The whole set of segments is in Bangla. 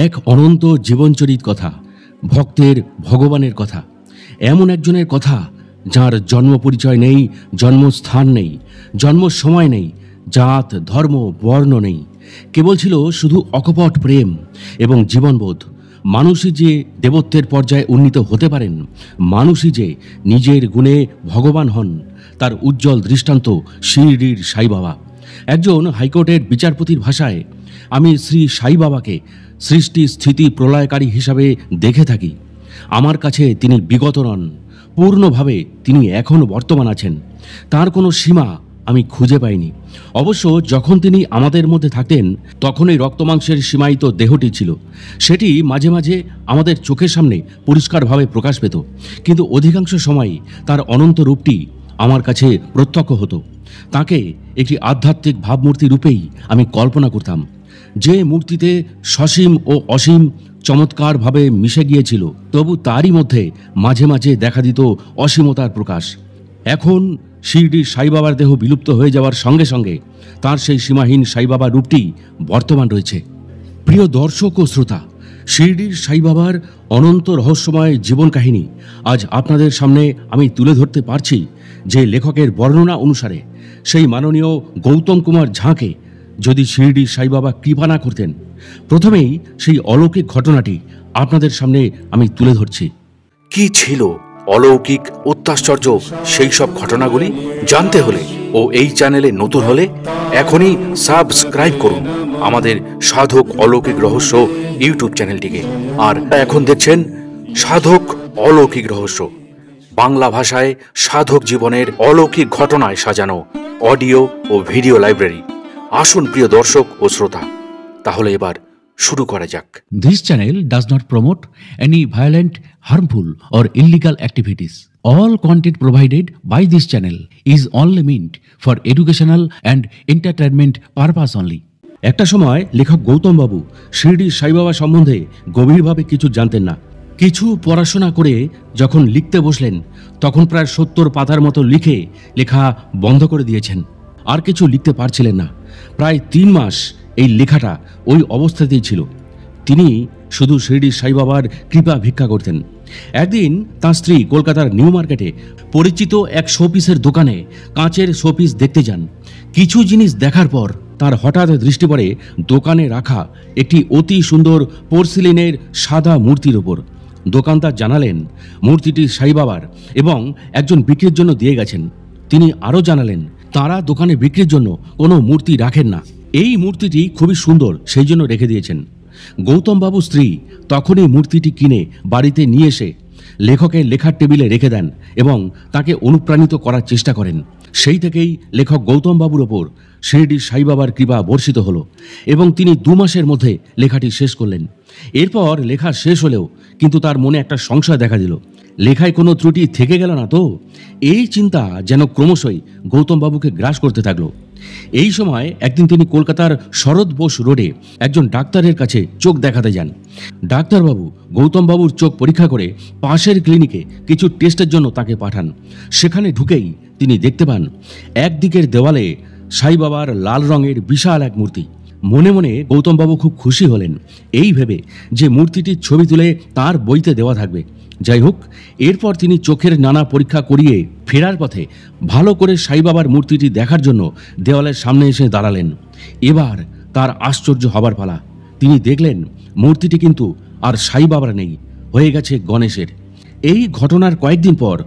এক অনন্ত জীবনচরিত কথা, ভক্তের ভগবানের কথা, এমন একজনের কথা যার জন্ম পরিচয় নেই, জন্মস্থান নেই, জন্ম সময় নেই, জাত ধর্ম বর্ণ নেই, কেবল ছিল শুধু অকপট প্রেম এবং জীবনবোধ। মানুষই যে দেবত্বের পর্যায়ে উন্নীত হতে পারেন, মানুষই যে নিজের গুণে ভগবান হন, তার উজ্জ্বল দৃষ্টান্ত শিরডির সাই বাবা। একজন হাইকোর্টের বিচারপতির ভাষায়, আমি শ্রী সাই বাবাকে সৃষ্টি স্থিতি প্রলয়কারী হিসাবে দেখে থাকি। আমার কাছে তিনি বিগত নন, পূর্ণভাবে তিনি এখনও বর্তমান আছেন। তার কোনো সীমা আমি খুঁজে পাইনি। অবশ্য যখন তিনি আমাদের মধ্যে থাকতেন তখন এই রক্তমাংসের সীমায়িত দেহটি ছিল, সেটি মাঝে মাঝে আমাদের চোখের সামনে পরিষ্কারভাবে প্রকাশ পেত, কিন্তু অধিকাংশ সময়ই তার অনন্ত রূপটি আমার কাছে প্রত্যক্ষ হতো। তাকে একটি আধ্যাত্মিক ভাবমূর্তি রূপেই আমি কল্পনা করতাম, যে মূর্তিতে সসীম ও অসীম চমৎকারভাবে মিশে গিয়েছিল, তবু তারই মধ্যে মাঝে মাঝে দেখা দিত অসীমতার প্রকাশ। এখন শিরডির সাই বাবার দেহ বিলুপ্ত হয়ে যাওয়ার সঙ্গে সঙ্গে তার সেই সীমাহীন সাই বাবার রূপটি বর্তমান রয়েছে। প্রিয় দর্শক ও শ্রোতা, শিরডির সাই বাবার অনন্ত রহস্যময় জীবন কাহিনী আজ আপনাদের সামনে আমি তুলে ধরতে পারছি, যে লেখকের বর্ণনা অনুসারে সেই মাননীয় গৌতম কুমার ঝাকে যদি শিরডির সাই বাবা কৃপা না করতেন। প্রথমেই সেই অলৌকিক ঘটনাটি আপনাদের সামনে আমি তুলে ধরছি। কি ছিল অলৌকিক অত্যাশ্চর্য সেই সব ঘটনাগুলি জানতে হলে ও এই চ্যানেলে নতুন হলে এখনই সাবস্ক্রাইব করুন আমাদের সাধক অলৌকিক রহস্য ইউটিউব চ্যানেলটিকে। আর এখন দেখছেন সাধক অলৌকিক রহস্য, বাংলা ভাষায় সাধক জীবনের অলৌকিক ঘটনায় সাজানো অডিও ও ভিডিও লাইব্রেরি। আসুন প্রিয় দর্শক ও শ্রোতা, তাহলে এবার শুরু করা যাক। This channel does not promote any violent, harmful or illegal activities. All content provided by this channel is only meant for educational and entertainment purpose only. একটা সময় লেখক গৌতম বাবু শিরডির সাই বাবা সম্বন্ধে গভীরভাবে কিছু জানতেন না। কিছু পড়াশোনা করে যখন লিখতে বসলেন তখন প্রায় 70 পাতার মতো লিখে লেখা বন্ধ করে দিয়েছেন। আর কিছু লিখতে পারছিলেন না। প্রায় 3 মাস এই লেখাটা ওই অবস্থাতেই ছিল। তিনি শুধু শিরডির সাই বাবার কৃপা ভিক্ষা করতেন। একদিন তাঁর স্ত্রী কলকাতার নিউ মার্কেটে পরিচিত এক শোপিসের দোকানে কাঁচের শোপিস দেখতে যান। কিছু জিনিস দেখার পর তার হঠাৎ দৃষ্টি পড়ে দোকানে রাখা একটি অতি সুন্দর পোর্সিলিনের সাদা মূর্তির ওপর। দোকানদার জানালেন মূর্তিটি সাই বাবার এবং একজন বিক্রির জন্য দিয়ে গেছেন। তিনি আরও জানালেন তারা দোকানে বিক্রির জন্য কোনো মূর্তি রাখেন না, এই মূর্তিটি খুবই সুন্দর সেই জন্য রেখে দিয়েছেন। গৌতম বাবু স্ত্রী তখনই মূর্তিটি কিনে বাড়িতে নিয়ে এসে লেখকের লেখার টেবিলে রেখে দেন এবং তাকে অনুপ্রাণিত করার চেষ্টা করেন। সেই থেকেই লেখক গৌতম বাবুর ওপর শিরডির সাই বাবার কৃপা বর্ষিত হলো এবং তিনি 2 মাসের মধ্যে লেখাটি শেষ করলেন। এরপর লেখা শেষ হলেও কিন্তু তার মনে একটা সংশয় দেখা দিল, লেখায় কোনো ত্রুটি থেকে গেল না তো? এই চিন্তা যেন ক্রমশই গৌতম বাবুকে গ্রাস করতে থাকলো। এই সময় একদিন তিনি কলকাতার শরৎ বোস রোডে একজন ডাক্তারের কাছে চোখ দেখাতে যান। ডাক্তারবাবু গৌতম বাবুর চোখ পরীক্ষা করে পাশের ক্লিনিকে কিছু টেস্টের জন্য তাকে পাঠান। সেখানে ঢুকেই তিনি দেখতে পান একদিকের দেওয়ালে সাই বাবার লাল রঙের বিশাল এক মূর্তি। মনে মনে গৌতম বাবু খুব খুশি হলেন, এই ভেবে যে মূর্তিটির ছবি তুলে তার বইতে দেওয়া থাকবে। যাই হোক, এরপর তিনি চোখের নানা পরীক্ষা করিয়ে ফেরার পথে ভালো করে সাই বাবার মূর্তিটি দেখার জন্য দেওয়ালের সামনে এসে দাঁড়ালেন। এবার তার আশ্চর্য হবার পালা। তিনি দেখলেন মূর্তিটি কিন্তু আর সাই বাবার নেই, হয়ে গেছে গণেশের। এই ঘটনার কয়েকদিন পর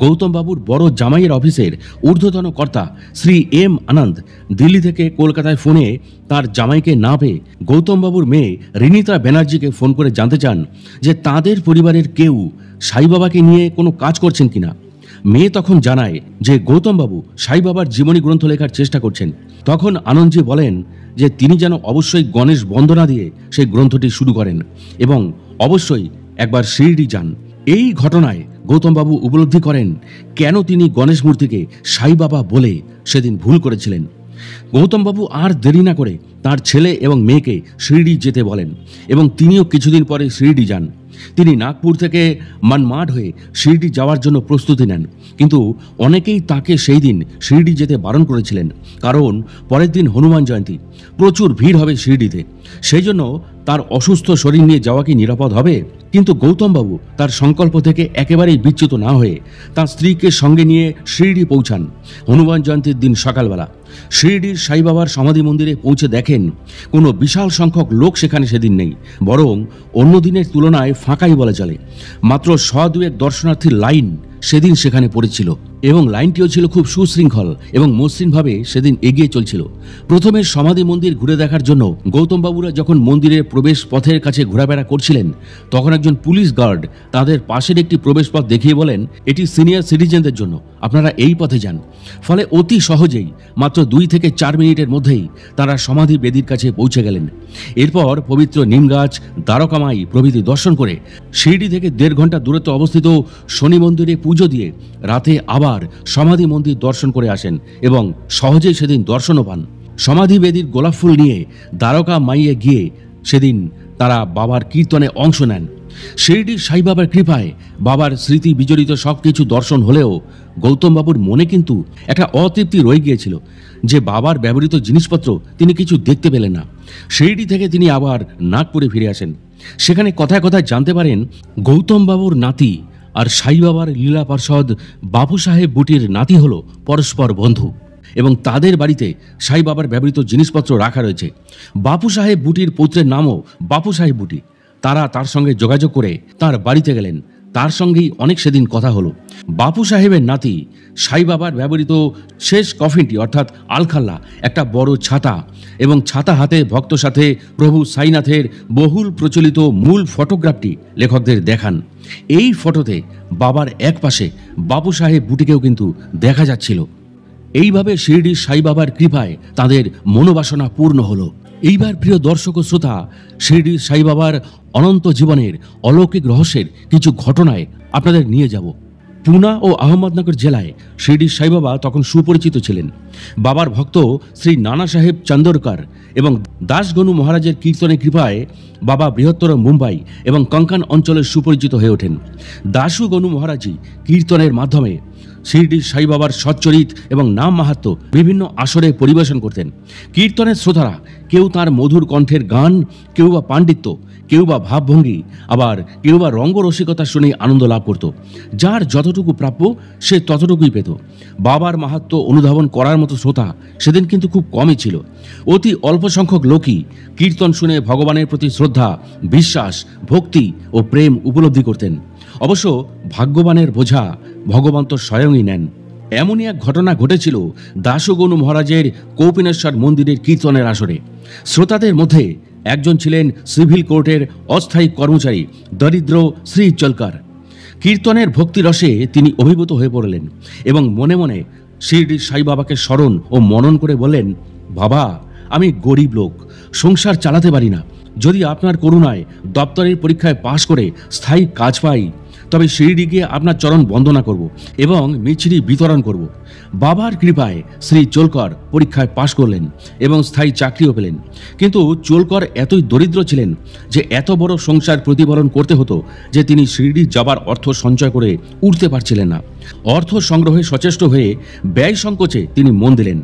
গৌতম বাবুর বড় জামাইয়ের অফিসের ঊর্ধ্বতন কর্তা শ্রী এম আনন্দ দিল্লি থেকে কলকাতায় ফোনে তার জামাইকে না পেয়ে গৌতম বাবুর মেয়ে রিনিতা ব্যানার্জিকে ফোন করে জানতে চান যে তাদের পরিবারের কেউ সাই বাবাকে নিয়ে কোনো কাজ করছেন কিনা। মেয়ে তখন জানায় যে গৌতম বাবু সাই বাবার জীবনী গ্রন্থ লেখার চেষ্টা করছেন। তখন আনন্দজি বলেন যে তিনি যেন অবশ্যই গণেশ বন্দনা দিয়ে সেই গ্রন্থটি শুরু করেন এবং অবশ্যই একবার শিরডি যান। এই ঘটনায় গৌতম বাবু উপলব্ধি করেন কেন তিনি গণেশ মূর্তিকে সাই বাবা বলে সেদিন ভুল করেছিলেন। গৌতম বাবু আর দেরি না করে তার ছেলে এবং মেয়েকে শিরডি যেতে বলেন এবং তিনিও কিছুদিন পরে শিরডি যান। তিনি নাগপুর থেকে মানমাড হয়ে শিরডি যাওয়ার জন্য প্রস্তুতি নেন, কিন্তু অনেকেই তাকে সেই দিন শিরডি যেতে বারণ করেছিলেন, কারণ পরের দিন হনুমান জয়ন্তী, প্রচুর ভিড় হবে শিরডিতে। সেই জন্য তার অসুস্থ শরীর নিয়ে যাওয়া কি নিরাপদ হবে? কিন্তু গৌতমবাবু তার সংকল্প থেকে একেবারেই বিচ্যুত না হয়ে তার স্ত্রীকে সঙ্গে নিয়ে শিরডি পৌঁছান হনুমান জয়ন্তীর দিন সকালবেলা। শিরডির সাই বাবার সমাধি মন্দিরে পৌঁছে দেখেন কোনো বিশাল সংখ্যক লোক সেখানে সেদিন নেই, বরং অন্য দিনের তুলনায় ফাঁকাই বলা চলে। মাত্র 100-2 দর্শনার্থীর লাইন সেদিন সেখানে পড়েছিল, এবং লাইনটিও ছিল খুব সুশৃঙ্খল এবং মসৃণভাবে সেদিন এগিয়ে চলছিল। প্রথমে সমাধি মন্দির ঘুরে দেখার জন্য গৌতমবাবুরা যখন মন্দিরের প্রবেশ পথের কাছে ঘোরাফেরা করছিলেন, তখন একজন পুলিশ গার্ড তাদের পাশের একটি প্রবেশ পথ দেখিয়ে বলেন, এটি সিনিয়র সিটিজেনদের জন্য, আপনারা এই পথে যান। ফলে অতি সহজেই মাত্র 2 থেকে 4 মিনিটের মধ্যেই তারা সমাধি বেদির কাছে পৌঁছে গেলেন। এরপর পবিত্র নিমগাছ, দ্বারকামাই প্রভৃতি দর্শন করে শিরডি থেকে 1.5 ঘন্টা দূরত্বে অবস্থিত শনি মন্দিরে পুজো দিয়ে রাতে আবার সমাধি মন্দির দর্শন করে আসেন এবং সহজেই সেদিন দর্শনও পান। সমাধি বেদির গোলাপ ফুল নিয়ে দ্বারকা মাইয়ে গিয়ে সেদিন তারা বাবার কীর্তনে অংশ নেন। শিরডির সাই বাবার কৃপায় বাবার স্মৃতি বিজড়িত সবকিছু দর্শন হলেও গৌতমবাবুর মনে কিন্তু একটা অতৃপ্তি রয়ে গিয়েছিল যে বাবার ব্যবহৃত জিনিসপত্র তিনি কিছু দেখতে পেলেন না। শিরডি থেকে তিনি আবার নাগপুরে ফিরে আসেন। সেখানে কথায় কথায় জানতে পারেন গৌতমবাবুর নাতি আর সাই বাবার লীলা পার্ষদ বাপু সাহেব বুটির নাতি হলো পরস্পর বন্ধু, এবং তাদের বাড়িতে সাই বাবার ব্যবহৃত জিনিসপত্র রাখা রয়েছে। বাপু সাহেব বুটির পুত্রের নামও বাপু সাহেব বুটি। তারা তার সঙ্গে যোগাযোগ করে তার বাড়িতে গেলেন। তার সঙ্গেই অনেক সেদিন কথা হলো। বাপু সাহেবের নাতি সাই বাবার ব্যবহৃত শেষ কফিনটি অর্থাৎ আলখাল্লা, একটা বড় ছাতা এবং ছাতা হাতে ভক্ত সাথে প্রভু সাইনাথের বহুল প্রচলিত মূল ফটোগ্রাফটি লেখকদের দেখান। এই ফটোতে বাবার এক পাশে বাপু সাহেব বুটিকেও কিন্তু দেখা যাচ্ছিল। এইভাবে শিরডির সাই বাবার কৃপায় তাদের মনোবাসনা পূর্ণ হলো। এইবার প্রিয় দর্শক ও শ্রোতা, শিরডির সাই বাবার অনন্ত জীবনের অলৌকিক রহস্যের কিছু ঘটনায় আপনাদের নিয়ে যাব। পুনা ও আহমদনগর জেলায় শিরডির সাই বাবা তখন সুপরিচিত ছিলেন। বাবার ভক্ত শ্রী নানা সাহেব চান্দোরকার এবং দাসগনু মহারাজের কীর্তনের কৃপায় বাবা বৃহত্তর মুম্বাই এবং কঙ্কন অঞ্চলের সুপরিচিত হয়ে ওঠেন। দাসু গনু মহারাজই কীর্তনের মাধ্যমে শিরডির সাই বাবার সচ্চরিত এবং নাম মাহাত্ম্য বিভিন্ন আসরে পরিবেশন করতেন। কীর্তনের শ্রোতারা কেউ তার মধুর কণ্ঠের গান, কেউ বা পাণ্ডিত্য, কেউ বা ভাবভঙ্গি, আবার কেউ বা রঙ্গরসিকতা শুনে আনন্দ লাভ করত। যার যতটুকু প্রাপ্য সে ততটুকুই পেত। বাবার মাহাত্ম্য অনুধাবন করার মতো শ্রোতা সেদিন কিন্তু খুব কমই ছিল। অতি অল্প সংখ্যক লোকই কীর্তন শুনে ভগবানের প্রতি শ্রদ্ধা, বিশ্বাস, ভক্তি ও প্রেম উপলব্ধি করতেন। অবশ্য ভাগ্যবানের বোঝা ভগবান তো স্বয়ংই নেন। এমনই এক ঘটনা ঘটেছিল দাসগনু মহারাজের কৌপিনেশ্বর মন্দিরের কীর্তনের আসরে। শ্রোতাদের মধ্যে একজন ছিলেন সিভিল কোর্টের অস্থায়ী কর্মচারী দরিদ্র শ্রী চলকার। কীর্তনের ভক্তিরসে তিনি অভিভূত হয়ে পড়লেন এবং মনে মনে শিরডির সাই বাবাকে স্মরণ ও মনন করে বললেন, বাবা, আমি গরিব লোক, সংসার চালাতে পারি না। যদি আপনার করুণায় দপ্তরের পরীক্ষায় পাশ করে স্থায়ী কাজ পাই, তবে শিরডি গিয়ে আপনার চরণ বন্দনা করব এবং মিছরি বিতরণ করব। বাবার কৃপায় শ্রী চোলকর পরীক্ষায় পাশ করলেন এবং স্থায়ী চাকরিও পেলেন। কিন্তু চোলকর এতই দরিদ্র ছিলেন যে এত বড় সংসার প্রতিপালন করতে হতো যে তিনি শিরডি যাবার অর্থ সঞ্চয় করে উঠতে পারছিলেন না। অর্থ সংগ্রহে সচেষ্ট হয়ে ব্যয় সংকোচে তিনি মন দিলেন।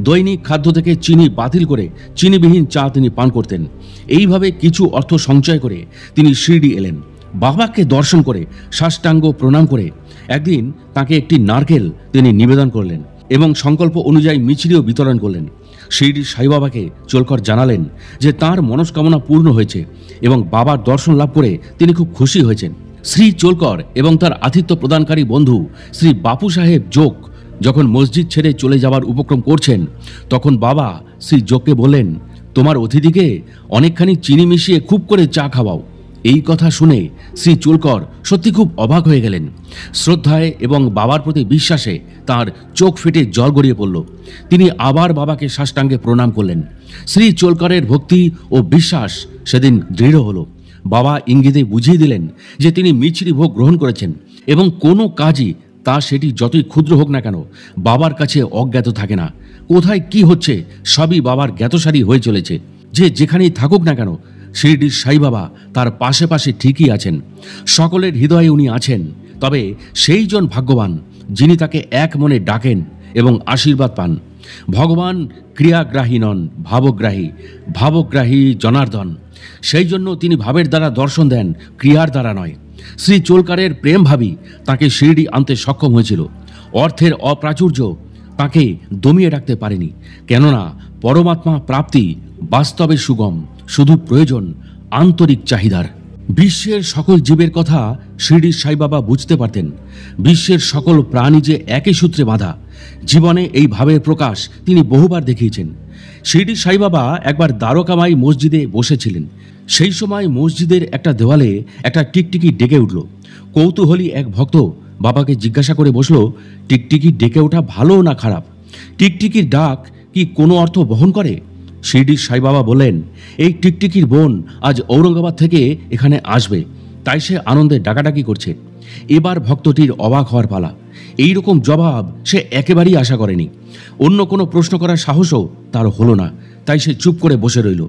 দৈনিক খাদ্য থেকে চিনি বাতিল করে চিনিবিহীন চা তিনি পান করতেন। এইভাবে কিছু অর্থ সঞ্চয় করে তিনি শিরডি এলেন। বাবাকে দর্শন করে সাষ্টাঙ্গ প্রণাম করে একদিন তাকে একটি নারকেল তিনি নিবেদন করলেন এবং সংকল্প অনুযায়ী মিছরিও বিতরণ করলেন। শিরডির সাই বাবাকে চোলকর জানালেন যে তার মনস্কামনা পূর্ণ হয়েছে এবং বাবার দর্শন লাভ করে তিনি খুব খুশি হয়েছেন। শ্রী চোলকর এবং তার আতিথ্য প্রদানকারী বন্ধু শ্রী বাপু সাহেব যোগ যখন মসজিদ ছেড়ে চলে যাওয়ার উপক্রম করছেন, তখন বাবা শ্রী যোগকে বললেন, তোমার অতিথিকে অনেকখানি চিনি মিশিয়ে খুব করে চা খাওয়াও। এই কথা শুনে শ্রী চোলকর সত্যি খুব অবাক হয়ে গেলেন। শ্রদ্ধায় এবং বাবার প্রতি বিশ্বাসে তার চোখ ফেটে জল গড়িয়ে পড়ল। তিনি আবার বাবাকে সাষ্টাঙ্গে প্রণাম করলেন। শ্রী চোলকরের ভক্তি ও বিশ্বাস সেদিন দৃঢ় হলো। বাবা ইঙ্গিতে বুঝিয়ে দিলেন যে তিনি মিছরি ভোগ গ্রহণ করেছেন এবং কোনো কাজই তা সেটি যতই ক্ষুদ্র হোক না কেন বাবার কাছে অজ্ঞাত থাকে না। কোথায় কি হচ্ছে সবই বাবার জ্ঞাতসারী হয়ে চলেছে। যে যেখানেই থাকুক না কেন শিরডির সাই বাবা তার পাশে পাশে ঠিকই আছেন, সকলের হৃদয়ে উনি আছেন। তবে সেই জন ভাগ্যবান যিনি তাকে এক মনে ডাকেন এবং আশীর্বাদ পান। ভগবান ক্রিয়াগ্রাহী নন, ভাবগ্রাহী, ভাবগ্রাহী জনার্দন। সেই জন্য তিনি ভাবের দ্বারা দর্শন দেন, ক্রিয়ার দ্বারা নয়। শ্রী চোলকারের প্রেম ভাবী তাকে শিরডি আনতে সক্ষম হয়েছিল। অর্থের অপ্রাচুর্য তাকে দমিয়ে রাখতে পারেনি, কেননা পরমাত্মা প্রাপ্তি বাস্তবে সুগম, শুধু প্রয়োজন আন্তরিক চাহিদার। বিশ্বের সকল জীবের কথা শিরডির সাই বাবা বুঝতে পারতেন। বিশ্বের সকল প্রাণী যে একই সূত্রে বাঁধা, জীবনে এই ভাবের প্রকাশ তিনি বহুবার দেখিয়েছেন। শিরডির সাই বাবা একবার দ্বারকামাই মসজিদে বসেছিলেন। সেই সময় মসজিদের একটা দেওয়ালে একটা টিকটিকি ডেকে উঠল। কৌতূহলী এক ভক্ত বাবাকে জিজ্ঞাসা করে বসল, টিকটিকি ডেকে ওঠা ভালো না খারাপ? টিকটিকির ডাক কি কোনো অর্থ বহন করে? শিরডির সাই বাবা বললেন, এই টিকটিকির বোন আজ ঔরঙ্গাবাদ থেকে এখানে আসবে, তাই সে আনন্দে ডাকাডাকি করছে। এবার ভক্তটির অবাক হওয়ার পালা। এই রকম জবাব সে একেবারেই আশা করেনি। অন্য কোনো প্রশ্ন করার সাহসও তার হলো না, তাই সে চুপ করে বসে রইল।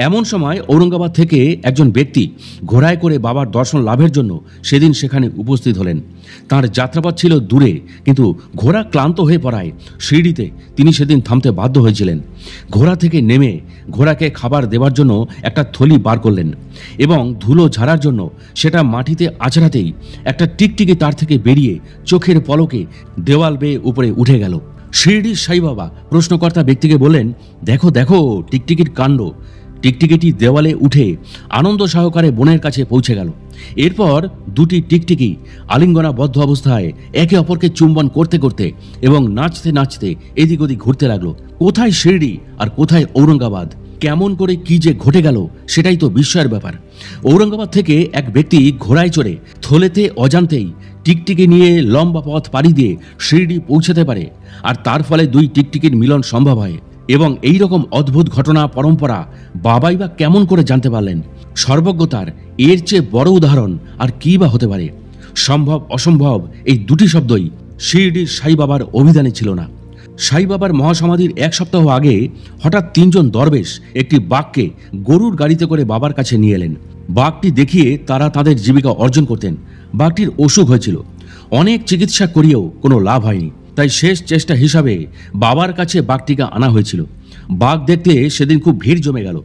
এমন সময় ঔরঙ্গাবাদ থেকে একজন ব্যক্তি ঘোড়ায় করে বাবার দর্শন লাভের জন্য সেদিন সেখানে উপস্থিত হলেন। তার যাত্রাপথ ছিল দূরে, কিন্তু ঘোড়া ক্লান্ত হয়ে পড়ায় শিরডিতে তিনি সেদিন থামতে বাধ্য হয়েছিলেন। ঘোড়া থেকে নেমে ঘোড়াকে খাবার দেওয়ার জন্য একটা থলি বার করলেন এবং ধুলো ঝাড়ার জন্য সেটা মাটিতে আছড়াতেই একটা টিকটিকি তার থেকে বেরিয়ে চোখের পলকে দেওয়াল বেয়ে উপরে উঠে গেল। শিরডির সাই বাবা প্রশ্নকর্তা ব্যক্তিকে বললেন, দেখো দেখো টিকটিকির কাণ্ড। টিকটিকিটি দেওয়ালে উঠে আনন্দ সহকারে বোনের কাছে পৌঁছে গেল। এরপর দুটি টিকটিকি আলিঙ্গনাবদ্ধ অবস্থায় একে অপরকে চুম্বন করতে করতে এবং নাচতে নাচতে এদিক ওদিক ঘুরতে লাগলো। কোথায় শিরডি আর কোথায় ঔরঙ্গাবাদ? কেমন করে কি যে ঘটে গেল সেটাই তো বিস্ময়ের ব্যাপার। ঔরঙ্গাবাদ থেকে এক ব্যক্তি ঘোড়ায় চড়ে থলেতে অজান্তেই টিকটিকি নিয়ে লম্বা পথ পাড়ি দিয়ে শিরডি পৌঁছাতে পারে, আর তার ফলে দুই টিকটিকির মিলন সম্ভব হয়। এবং এই রকম অদ্ভুত ঘটনা পরম্পরা বাবাই বা কেমন করে জানতে পারলেন? সর্বজ্ঞতার এর চেয়ে বড় উদাহরণ আর কি বা হতে পারে? সম্ভব অসম্ভব এই দুটি শব্দই শিরডির সাই বাবার অভিধানে ছিল না। সাই বাবার মহাসমাধির এক সপ্তাহ আগে হঠাৎ তিনজন দরবেশ একটি বাঘকে গরুর গাড়িতে করে বাবার কাছে নিয়ে এলেন। বাঘটি দেখিয়ে তারা তাদের জীবিকা অর্জন করতেন। বাঘটির অসুখ হয়েছিল, অনেক চিকিৎসা করিয়েও কোনো লাভ হয়নি, তাই শেষ চেষ্টা হিসাবে বাবার কাছে বাঘটিকে আনা হয়েছিল। বাঘ দেখতে সেদিন খুব ভিড় জমে গেল।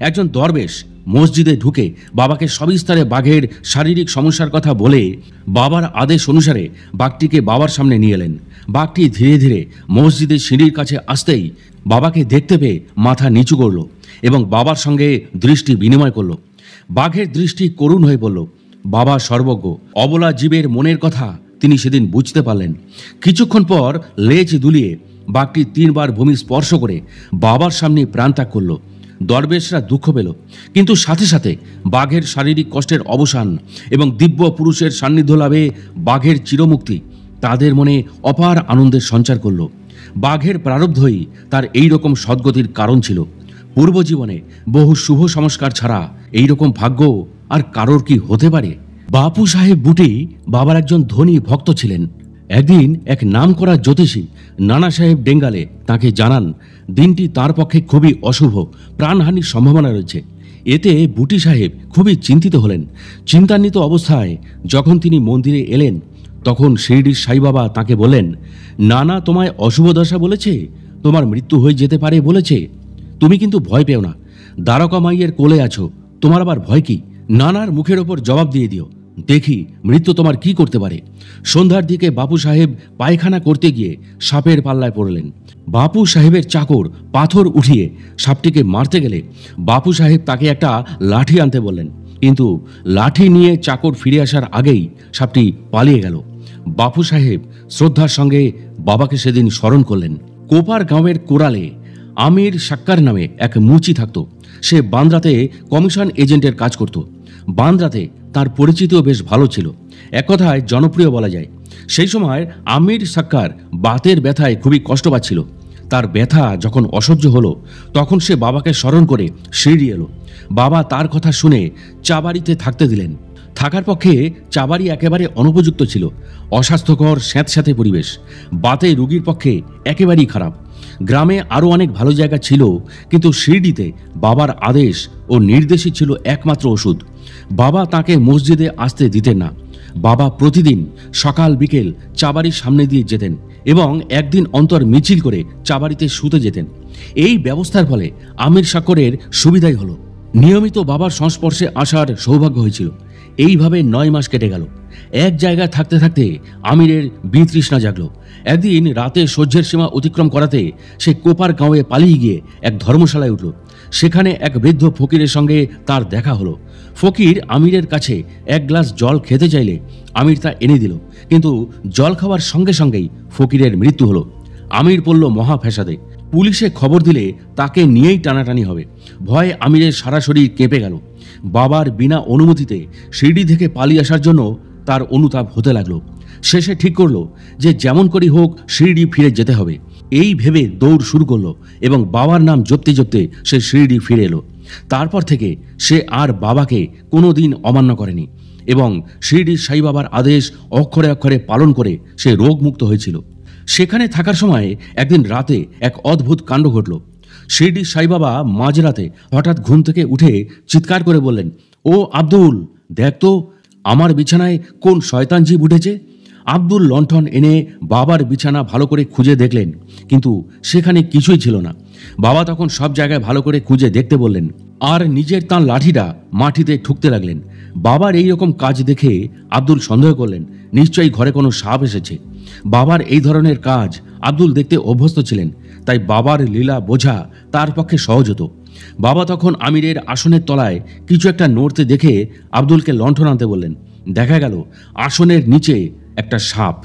একজন দরবেশ মসজিদে ঢুকে বাবাকে সবিস্তারে বাঘের শারীরিক সমস্যার কথা বলে বাবার আদেশ অনুসারে বাঘটিকে বাবার সামনে নিয়ে এলেন। বাঘটি ধীরে ধীরে মসজিদের সিঁড়ির কাছে আসতেই বাবাকে দেখতে পেয়ে মাথা নিচু করল এবং বাবার সঙ্গে দৃষ্টি বিনিময় করল। বাঘের দৃষ্টি করুণ হয়ে পড়ল। বাবা সর্বজ্ঞ, অবলা জীবের মনের কথা তিনি সেদিন বুঝতে পারলেন। কিছুক্ষণ পর লেজ দুলিয়ে বাঘটি 3 বার ভূমি স্পর্শ করে বাবার সামনে প্রাণত্যাগ করল। দরবেশরা দুঃখ পেল, কিন্তু সাথে সাথে বাঘের শারীরিক কষ্টের অবসান এবং দিব্য পুরুষের সান্নিধ্য লাভে বাঘের চিরমুক্তি তাদের মনে অপার আনন্দের সঞ্চার করল। বাঘের প্রারব্ধই তার এই রকম সদ্গতির কারণ ছিল। পূর্বজীবনে বহু শুভ সংস্কার ছাড়া এই রকম ভাগ্য আর কারোর কি হতে পারে? বাপু সাহেব বুটি বাবার একজন ধনী ভক্ত ছিলেন। একদিন এক নামকরা জ্যোতিষী নানা সাহেব ডেঙ্গালে তাকে জানান দিনটি তার পক্ষে খুবই অশুভ, প্রাণহানির সম্ভাবনা রয়েছে। এতে বুটি সাহেব খুবই চিন্তিত হলেন। চিন্তান্বিত অবস্থায় যখন তিনি মন্দিরে এলেন, তখন শিরডির সাই বাবা তাঁকে বললেন, নানা তোমায় অশুভ দশা বলেছে, তোমার মৃত্যু হয়ে যেতে পারে বলেছে। তুমি কিন্তু ভয় পেও না, দ্বারকা মাইয়ের কোলে আছো, তোমার আবার ভয় কি? নানার মুখের ওপর জবাব দিয়ে দিও, দেখি মৃত্যু তোমার কি করতে পারে। সন্ধ্যার দিকে বাপু সাহেব পায়খানা করতে গিয়ে সাপের পাল্লায় পড়লেন। বাপু সাহেবের চাকর পাথর উঠিয়ে সাপটিকে মারতে গেলে বাপু সাহেব তাকে একটা লাঠি আনতে বললেন, কিন্তু লাঠি নিয়ে চাকর ফিরে আসার আগেই সাপটি পালিয়ে গেল। বাপু সাহেব শ্রদ্ধার সঙ্গে বাবাকে সেদিন স্মরণ করলেন। কোপার গাঁয়ের কোরালে আমির সাক্কার নামে এক মুচি থাকত। সে বান্দ্রাতে কমিশন এজেন্টের কাজ করত। বান্দ্রাতে তার পরিচিতিও বেশ ভালো ছিল, এক কথায় জনপ্রিয় বলা যায়। সেই সময় আমির সাক্কার বাতের ব্যথায় খুবই কষ্ট পাচ্ছিল। তার ব্যথা যখন অসহ্য হলো, তখন সে বাবাকে স্মরণ করে শিরডি এলো। বাবা তার কথা শুনে চাবাড়িতে থাকতে দিলেন। থাকার পক্ষে চাবাড়ি একেবারে অনুপযুক্ত ছিল, অস্বাস্থ্যকর স্যাঁতস্যাঁতে পরিবেশ, বাতে রোগীর পক্ষে একেবারেই খারাপ। গ্রামে আরও অনেক ভালো জায়গা ছিল, কিন্তু শিরডিতে বাবার আদেশ ও নির্দেশই ছিল একমাত্র ওষুধ। বাবা তাকে মসজিদে আসতে দিতেন না। বাবা প্রতিদিন সকাল বিকেল চাবাড়ির সামনে দিয়ে যেতেন এবং একদিন অন্তর মিছিল করে চাবাড়িতে শুতে যেতেন। এই ব্যবস্থার ফলে আমির শাকরের সুবিধাই হলো। নিয়মিত বাবার সংস্পর্শে আসার সৌভাগ্য হয়েছিল। এইভাবে 9 মাস কেটে গেল। এক জায়গায় থাকতে থাকতে আমিরের বিতৃষ্ণা জাগলো। একদিন রাতে সহ্যের সীমা অতিক্রম করাতে সে কোপার গাঁওয়ে পালিয়ে গিয়ে এক ধর্মশালায় উঠল। সেখানে এক বৃদ্ধ ফকিরের সঙ্গে তার দেখা হলো। ফকির আমিরের কাছে এক গ্লাস জল খেতে চাইলে আমির তা এনে দিল, কিন্তু জল খাওয়ার সঙ্গে সঙ্গেই ফকিরের মৃত্যু হলো। আমির পড়ল মহা ফ্যাসাদে। পুলিশে খবর দিলে তাকে নিয়েই টানাটানি হবে। ভয়ে আমিরের সারা শরীর কেঁপে গেল। বাবার বিনা অনুমতিতে শিরডি থেকে পালিয়ে আসার জন্য তার অনুতাপ হতে লাগলো। শেষে ঠিক করলো যে যেমন করেই হোক শিরডি ফিরে যেতে হবে। এই ভেবে দৌড় শুরু করলো এবং বাবার নাম জপতে জপতে সে শিরডি ফিরে এলো। তারপর থেকে সে আর বাবাকে কোনো দিন অমান্য করেনি এবং শিরডির সাই বাবার আদেশ অক্ষরে অক্ষরে পালন করে সে রোগমুক্ত হয়েছিল। সেখানে থাকার সময় একদিন রাতে এক অদ্ভুত কাণ্ড ঘটল। শিরডির সাই বাবা মাঝরাতে হঠাৎ ঘুম থেকে উঠে চিৎকার করে বললেন, ও আব্দুল, দেখ তো আমার বিছানায় কোন শয়তান জীব উঠেছে। আব্দুল লণ্ঠন এনে বাবার বিছানা ভালো করে খুঁজে দেখলেন, কিন্তু সেখানে কিছুই ছিল না। বাবা তখন সব জায়গায় ভালো করে খুঁজে দেখতে বললেন আর নিজের তাঁর লাঠিটা মাটিতে ঠুকতে লাগলেন। বাবার এই রকম কাজ দেখে আব্দুল সন্দেহ করলেন নিশ্চয়ই ঘরে কোনো সাপ এসেছে। বাবার এই ধরনের কাজ আব্দুল দেখতে অভ্যস্ত ছিলেন, তাই বাবার লীলা বোঝা তার পক্ষে সহজ হতো। বাবা তখন আমিরের আসনের তলায় কিছু একটা নড়তে দেখে আব্দুলকে লণ্ঠন আনতে বললেন। দেখা গেল আসনের নিচে একটা সাপ।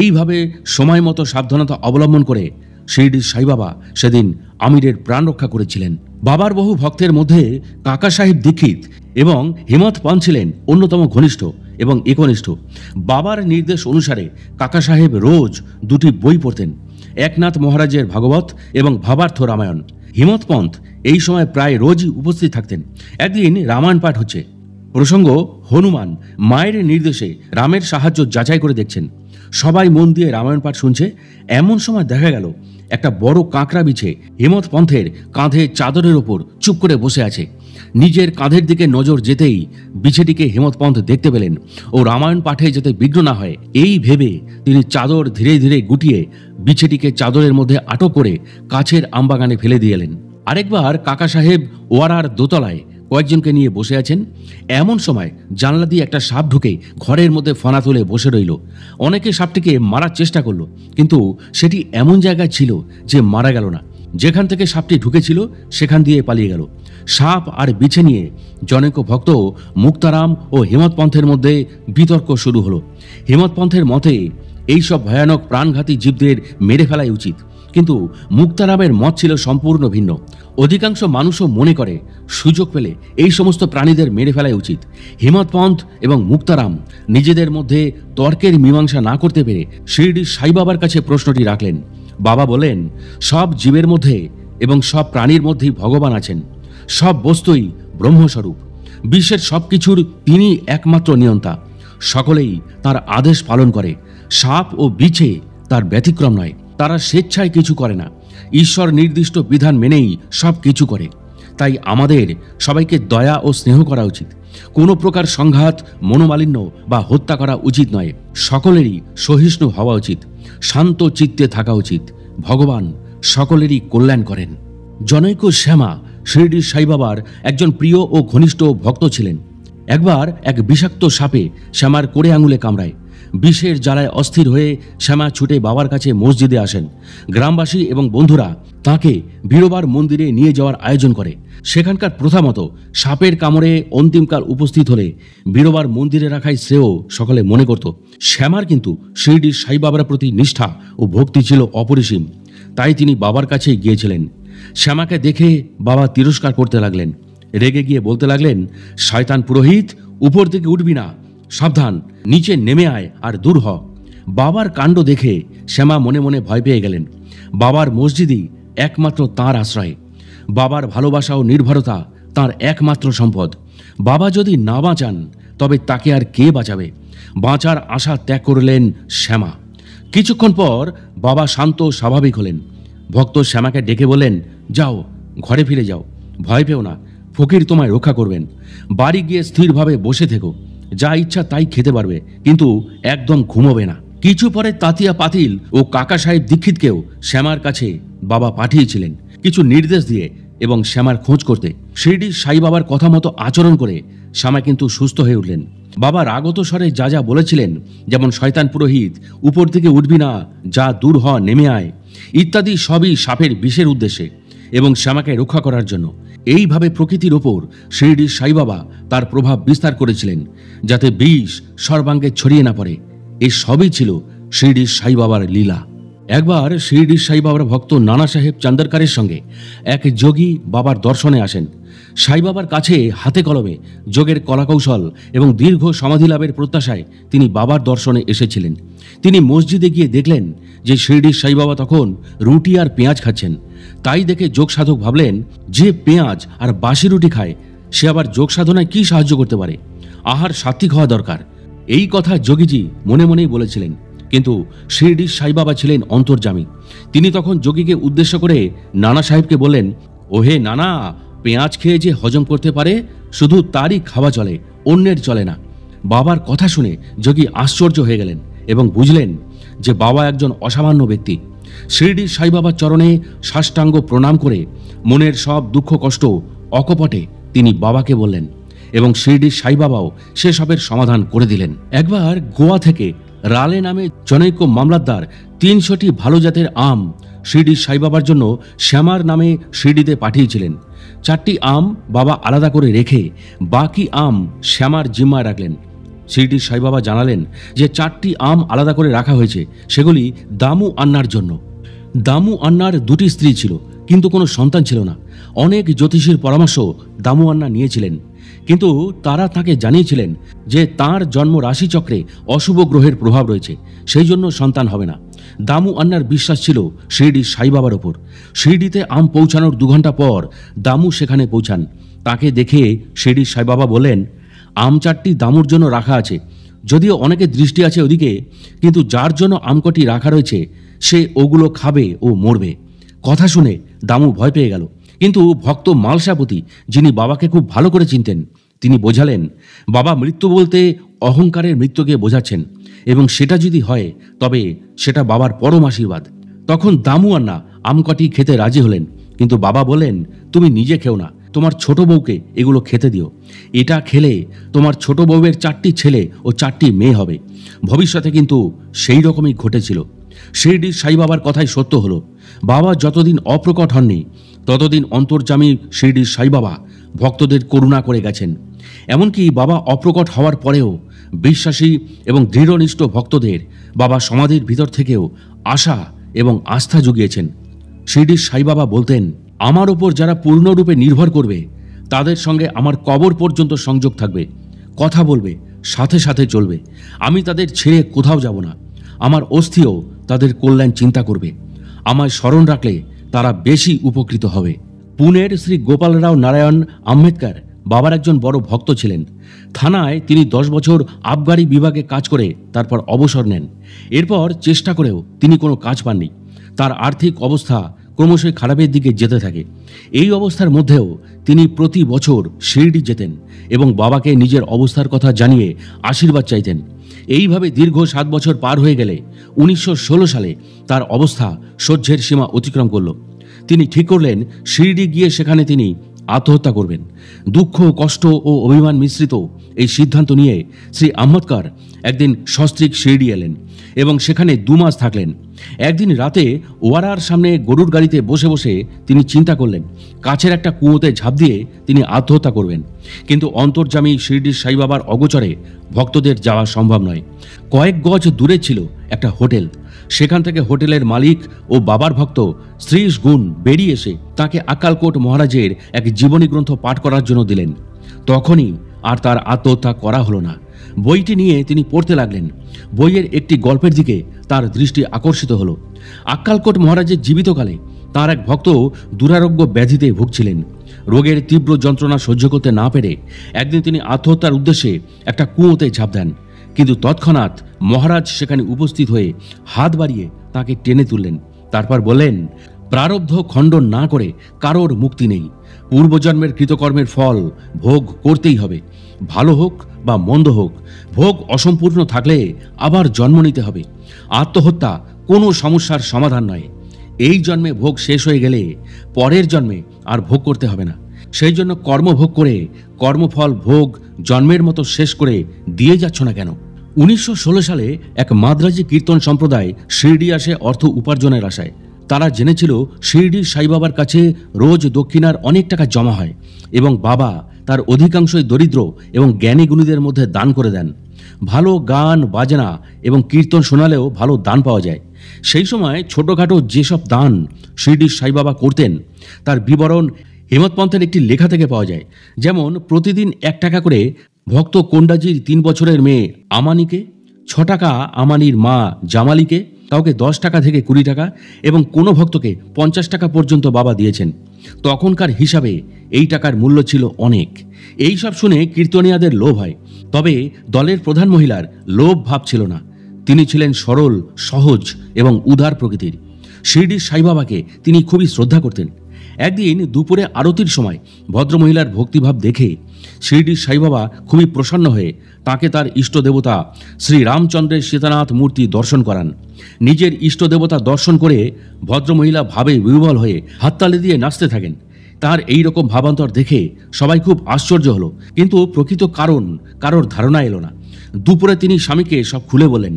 এইভাবে সময় মতো সাবধানতা অবলম্বন করে শিরডির সাই বাবা সেদিন আমিরের প্রাণ রক্ষা করেছিলেন। বাবার বহু ভক্তের মধ্যে কাকা সাহেব দীক্ষিত এবং হিমত পান ছিলেন অন্যতম ঘনিষ্ঠ এবং একনিষ্ঠ। বাবার নির্দেশ অনুসারে কাকা সাহেব রোজ 2টি বই পড়তেন, একনাথ মহারাজের ভাগবত এবং ভাবার্থ রামায়ণ। হিমত পন্থ এই সময় প্রায় রোজই উপস্থিত থাকতেন। একদিন রামায়ণ পাঠ হচ্ছে। প্রসঙ্গ হনুমান মায়ের নির্দেশে রামের সাহায্য যাচাই করে দেখছেন। সবাই মন দিয়ে রামায়ণ পাঠ শুনছে। এমন সময় দেখা গেল একটা বড় কাঁকড়া বিছে হিমত পন্থের কাঁধে চাদরের ওপর চুপ করে বসে আছে। নিজের কাঁধের দিকে নজর যেতেই বিছেটিকে হিমত পন্থ দেখতে পেলেন ও রামায়ণ পাঠে যাতে বিঘ্ন না হয় এই ভেবে তিনি চাদর ধীরে ধীরে গুটিয়ে বিছেটিকে চাদরের মধ্যে আটক করে কাছের আমবাগানে ফেলে দিয়ে এলেন। আরেকবার কাকা সাহেব ওয়ারার দোতলায় কয়েকজনকে নিয়ে বসে আছেন। এমন সময় জানলা দিয়ে একটা সাপ ঢুকে ঘরের মধ্যে ফনা তুলে বসে রইল। অনেকে সাপটিকে মারার চেষ্টা করলো, কিন্তু সেটি এমন জায়গায় ছিল যে মারা গেল না। যেখান থেকে সাপটি ঢুকেছিল সেখান দিয়ে পালিয়ে গেল। সাপ আর বিছে নিয়ে জনৈক ভক্ত মুক্তারাম ও হিমত পন্থের মধ্যে বিতর্ক শুরু হলো। হিমত পন্থের মতে এইসব ভয়ানক প্রাণঘাতী জীবদের মেরে ফেলাই উচিত, কিন্তু মুক্তারামের মত ছিল সম্পূর্ণ ভিন্ন। অধিকাংশ মানুষও মনে করে সুযোগ পেলে এই সমস্ত প্রাণীদের মেরে ফেলাই উচিত। হিমত পন্থ এবং মুক্তারাম নিজেদের মধ্যে তর্কের মীমাংসা না করতে পেরে শিরডির সাই বাবার কাছে প্রশ্নটি রাখলেন। বাবা বলেন, সব জীবের মধ্যে এবং সব প্রাণীর মধ্যেই ভগবান আছেন। সব বস্তুই ব্রহ্মস্বরূপ। বিশ্বের সব কিছুর তিনি একমাত্র নিয়ন্তা। সকলেই তার আদেশ পালন করে। সাপ ও বিছে তার ব্যতিক্রম নয়। তারা স্বেচ্ছায় কিছু করে না, ঈশ্বর নির্দিষ্ট বিধান মেনেই সব কিছু করে। তাই আমাদের সবাইকে দয়া ও স্নেহ করা উচিত। কোনো প্রকার সংঘাত, মনোমালিন্য বা হত্যা করা উচিত নয়। সকলেরই সহিষ্ণু হওয়া উচিত, শান্ত চিত্তে থাকা উচিত। ভগবান সকলেরই কল্যাণ করেন। জনৈক শ্যামা শিরডির সাই বাবার একজন প্রিয় ও ঘনিষ্ঠ ভক্ত ছিলেন। একবার এক বিষাক্ত সাপে শ্যামার কোড়ে আঙুলে কামড়ায়। বিষের জ্বালায় অস্থির হয়ে শ্যামা ছুটে বাবার কাছে মসজিদে আসেন। গ্রামবাসী এবং বন্ধুরা তাকে বিরোবার মন্দিরে নিয়ে যাওয়ার আয়োজন করে। সেখানকার প্রথা মতো সাপের কামড়ে অন্তিমকাল উপস্থিত হলে বিরোবার মন্দিরে রাখাই শ্রেয় সকলে মনে করত। শ্যামার কিন্তু শিরডির সাই বাবার প্রতি নিষ্ঠা ও ভক্তি ছিল অপরিসীম। তাই তিনি বাবার কাছে গিয়েছিলেন। শ্যামাকে দেখে বাবা তিরস্কার করতে লাগলেন। রেগে গিয়ে বলতে লাগলেন, শয়তান পুরোহিত, উপর থেকে উঠবি না, সাবধান, নিচে নেমে আয় আর দূর হ। বাবার কাণ্ড দেখে শ্যামা মনে মনে ভয় পেয়ে গেলেন। বাবার মসজিদই একমাত্র তাঁর আশ্রয়। বাবার ভালোবাসা ও নির্ভরতা তাঁর একমাত্র সম্পদ। বাবা যদি না বাঁচান তবে তাকে আর কে বাঁচাবে? বাঁচার আশা ত্যাগ করলেন শ্যামা। কিছুক্ষণ পর বাবা শান্ত স্বাভাবিক হলেন। ভক্ত শ্যামাকে ডেকে বললেন, যাও ঘরে ফিরে যাও, ভয় পেও না, ফকির তোমায় রক্ষা করবেন। বাড়ি গিয়ে স্থিরভাবে বসে থেকো, যা ইচ্ছা তাই খেতে পারবে, কিন্তু একদম ঘুমোবে না। কিছু পরে তাতিয়া পাতিল ও কাকা সাহেব দীক্ষিতকেও শ্যামার কাছে বাবা পাঠিয়েছিলেন কিছু নির্দেশ দিয়ে এবং শ্যামার খোঁজ করতে। শিরডির সাই বাবার কথা মতো আচরণ করে শ্যামা কিন্তু সুস্থ হয়ে উঠলেন। বাবা রাগত স্বরে যা যা বলেছিলেন, যেমন শয়তান পুরোহিত, উপর থেকে উঠবি না, যা দূর হ নেমে আয় ইত্যাদি, সবই সাপের বিষের উদ্দেশ্যে এবং শ্যামাকে রক্ষা করার জন্য। এইভাবে প্রকৃতির ওপর শিরডির সাই বাবা তার প্রভাব বিস্তার করেছিলেন, যাতে বিষ সর্বাঙ্গে ছড়িয়ে না পড়ে। এই সবই ছিল শিরডির সাই বাবার লীলা। একবার শিরডির সাই বাবার ভক্ত নানা সাহেব চান্দরকারের সঙ্গে এক যোগী বাবার দর্শনে আসেন। সাই বাবার কাছে হাতে কলমে যোগের কলাকৌশল এবং দীর্ঘ সমাধি লাভের প্রত্যাশায় তিনি বাবার দর্শনে এসেছিলেন। তিনি মসজিদে গিয়ে দেখলেন যে শিরডির সাই বাবা তখন রুটি আর পেঁয়াজ খাচ্ছেন। তাই দেখে যোগ সাধক ভাবলেন, যে পেঁয়াজ আর বাসি রুটি খায় সে আবার যোগ সাধনায় কি সাহায্য করতে পারে? আহার সাত্বিক হওয়া দরকার। এই কথা যোগীজি মনে মনেই বলেছিলেন, কিন্তু শিরডির সাই বাবা ছিলেন অন্তর্যামী। তিনি তখন যোগীকে উদ্দেশ্য করে নানা সাহেবকে বললেন, ওহে নানা, পেঁয়াজ খেয়ে যে হজম করতে পারে শুধু তারই খাওয়া চলে, অন্যের চলে না। বাবার কথা শুনে যোগী আশ্চর্য হয়ে গেলেন এবং বুঝলেন যে বাবা একজন অসামান্য ব্যক্তি। শিরডির সাই বাবার চরণে সাষ্টাঙ্গ প্রণাম করে মনের সব দুঃখ কষ্ট অকপটে তিনি বাবাকে বললেন এবং শিরডির সাই বাবাও সেসবের সমাধান করে দিলেন। একবার গোয়া থেকে রালে নামে জনৈক মামলাতদার 300টি ভালো জাতের আম শিরডির সাই বাবার জন্য শ্যামার নামে শিরডিতে পাঠিয়েছিলেন। 4টি আম বাবা আলাদা করে রেখে বাকি আম শ্যামার জিম্মায় রাখলেন। শিরডির সাই বাবা জানালেন যে 4টি আম আলাদা করে রাখা হয়েছে, সেগুলি দামু আন্নার জন্য। দামু আন্নার 2টি স্ত্রী ছিল, কিন্তু কোনো সন্তান ছিল না। অনেক জ্যোতিষীর পরামর্শ দামু আন্না নিয়েছিলেন, কিন্তু তারা তাকে জানিয়েছিলেন যে তাঁর জন্ম রাশিচক্রে অশুভ গ্রহের প্রভাব রয়েছে, সেই জন্য সন্তান হবে না। দামু আন্নার বিশ্বাস ছিল শিরডির সাই বাবার ওপর। শিরডিতে আম পৌঁছানোর 2 ঘন্টা পর দামু সেখানে পৌঁছান। তাকে দেখে শিরডির সাই বাবা বলেন, আম 4টি দামুর জন্য রাখা আছে, যদিও অনেকের দৃষ্টি আছে ওদিকে, কিন্তু যার জন্য আমকটি রাখা রয়েছে সে ওগুলো খাবে ও মরবে। কথা শুনে দামু ভয় পেয়ে গেল, কিন্তু ভক্ত মালসাপতি, যিনি বাবাকে খুব ভালো করে চিনতেন, তিনি বোঝালেন বাবা মৃত্যু বলতে অহংকারের মৃত্যুকে বোঝাচ্ছেন এবং সেটা যদি হয় তবে সেটা বাবার পরম আশীর্বাদ। তখন দামু আন্না আমকটি খেতে রাজি হলেন, কিন্তু বাবা বললেন, তুমি নিজে খেও না, তোমার ছোট বউকে এগুলো খেতে দিও। এটা খেলে তোমার ছোট বউয়ের 4টি ছেলে ও 4টি মেয়ে হবে। ভবিষ্যতে কিন্তু সেই রকমই ঘটেছিল। শিরডির সাই বাবার কথাই সত্য হলো। বাবা যতদিন অপ্রকট হননি ততদিন অন্তর্যামী শিরডির সাই বাবা ভক্তদের করুণা করে গেছেন। এমনকি বাবা অপ্রকট হওয়ার পরেও বিশ্বাসী এবং দৃঢ়নিষ্ঠ ভক্তদের বাবা সমাধির ভিতর থেকেও আশা এবং আস্থা জুগিয়েছেন। শিরডির সাই বাবা বলতেন, আমার ওপর যারা পূর্ণরূপে নির্ভর করবে তাদের সঙ্গে আমার কবর পর্যন্ত সংযোগ থাকবে, কথা বলবে, সাথে সাথে চলবে। আমি তাদের ছেড়ে কোথাও যাব না। আমার অস্থিও তাদের কল্যাণ চিন্তা করবে। আমায় স্মরণ রাখলে তারা বেশি উপকৃত হবে। পুনের শ্রী গোপালরাও নারায়ণ আম্বেদকর বাবার একজন বড় ভক্ত ছিলেন। থানায় তিনি 10 বছর আবগারি বিভাগে কাজ করে তারপর অবসর নেন। এরপর চেষ্টা করেও তিনি কোনো কাজ পাননি। তার আর্থিক অবস্থা ক্রমশই খারাপের দিকে যেতে থাকে। এই অবস্থার মধ্যেও তিনি প্রতি বছর শিরডি যেতেন এবং বাবাকে নিজের অবস্থার কথা জানিয়ে আশীর্বাদ চাইতেন। এইভাবে দীর্ঘ 7 বছর পার হয়ে গেলে 1916 সালে তার অবস্থা সহ্যের সীমা অতিক্রম করল। তিনি ঠিক করলেন শিরডি গিয়ে সেখানে তিনি আত্মহত্যা করবেন। দুঃখ, কষ্ট ও অভিমান মিশ্রিত এই সিদ্ধান্ত নিয়ে শ্রী আম্বেদকর একদিন সস্ত্রীক শিরডি এলেন এবং সেখানে 2 মাস থাকলেন। একদিন রাতে ওয়ারার সামনে গরুর গাড়িতে বসে বসে তিনি চিন্তা করলেন কাছের একটা কুয়োতে ঝাঁপ দিয়ে তিনি আত্মহত্যা করবেন। কিন্তু অন্তর্যামী শিরডির সাই বাবার অগোচরে ভক্তদের যাওয়া সম্ভব নয়। কয়েক গজ দূরে ছিল একটা হোটেল। সেখান থেকে হোটেলের মালিক ও বাবার ভক্ত শ্রীশ গুণ বেরিয়ে এসে তাকে আকালকোট মহারাজের এক জীবনী গ্রন্থ পাঠ করার জন্য দিলেন। তখনই আর তার আত্মহত্যা করা হলো না। বইটি নিয়ে তিনি পড়তে লাগলেন। বইয়ের একটি গল্পের দিকে তার দৃষ্টি আকর্ষিত হলো। আক্কালকোট মহারাজের জীবিতকালে তার এক ভক্ত দুরারোগ্য ব্যাধিতে ভুগছিলেন। রোগের তীব্র যন্ত্রণা সহ্য করতে না পেরে একদিন তিনি আত্মহত্যার উদ্দেশ্যে একটা কুয়োতে ঝাঁপ দেন, কিন্তু তৎক্ষণাৎ মহারাজ সেখানে উপস্থিত হয়ে হাত বাড়িয়ে তাকে টেনে তুললেন। তারপর বললেন, প্রারব্ধ খণ্ডন না করে কারোর মুক্তি নেই। পূর্বজন্মের কৃতকর্মের ফল ভোগ করতেই হবে। ভালো হোক বা মন্দ হোক, ভোগ অসম্পূর্ণ থাকলে আবার জন্ম নিতে হবে। আত্মহত্যা কোনো সমস্যার সমাধান নয়। এই জন্মে ভোগ শেষ হয়ে গেলে পরের জন্মে আর ভোগ করতে হবে না। সেই জন্য কর্মভোগ করে কর্মফল ভোগ জন্মের মতো শেষ করে দিয়ে যাচ্ছ না কেন? 1916 সালে এক মাদ্রাজি কীর্তন সম্প্রদায় শিরডি আসে অর্থ উপার্জনের আশায়। তারা জেনেছিল শিরডির সাইবাবার কাছে রোজ দক্ষিণার অনেক টাকা জমা হয় এবং বাবা তার অধিকাংশই দরিদ্র এবং জ্ঞানী গুণীদের মধ্যে দান করে দেন। ভালো গান বাজনা এবং কীর্তন শোনালেও ভালো দান পাওয়া যায়। সেই সময় ছোটোখাটো যেসব দান শিরডির সাইবাবা করতেন তার বিবরণ হেমতপন্থের একটি লেখা থেকে পাওয়া যায়। যেমন প্রতিদিন 1 টাকা করে ভক্ত কোন্ডাজির 3 বছরের মেয়ে আমানিকে, 6 টাকা আমানির মা জামালিকে, কাউকে 10 টাকা থেকে 20 টাকা এবং কোনো ভক্তকে 50 টাকা পর্যন্ত বাবা দিয়েছেন। তখনকার হিসাবে এই টাকার মূল্য ছিল অনেক। এই সব শুনে কীর্তনিয়াদের লোভ হয়, তবে দলের প্রধান মহিলার লোভ ভাব ছিল না। তিনি ছিলেন সরল, সহজ এবং উদার প্রকৃতির। শিরডির সাইবাবাকে তিনি খুবই শ্রদ্ধা করতেন। একদিন দুপুরে আরতির সময় ভদ্রমহিলার ভক্তিভাব দেখে শিরডির সাইবাবা খুবই প্রসন্ন হয়ে তাকে তার ইষ্ট দেবতা শ্রী রামচন্দ্রের সীতানাথ মূর্তি দর্শন করান। নিজের ইষ্ট দেবতা দর্শন করে ভদ্রমহিলা ভাবে বিহ্বল হয়ে হাততালি দিয়ে নাচতে থাকেন। তার এই রকম ভাবান্তর দেখে সবাই খুব আশ্চর্য হলো, কিন্তু প্রকৃত কারণ কারোর ধারণা এলো না। দুপুরে তিনি স্বামীকে সব খুলে বললেন।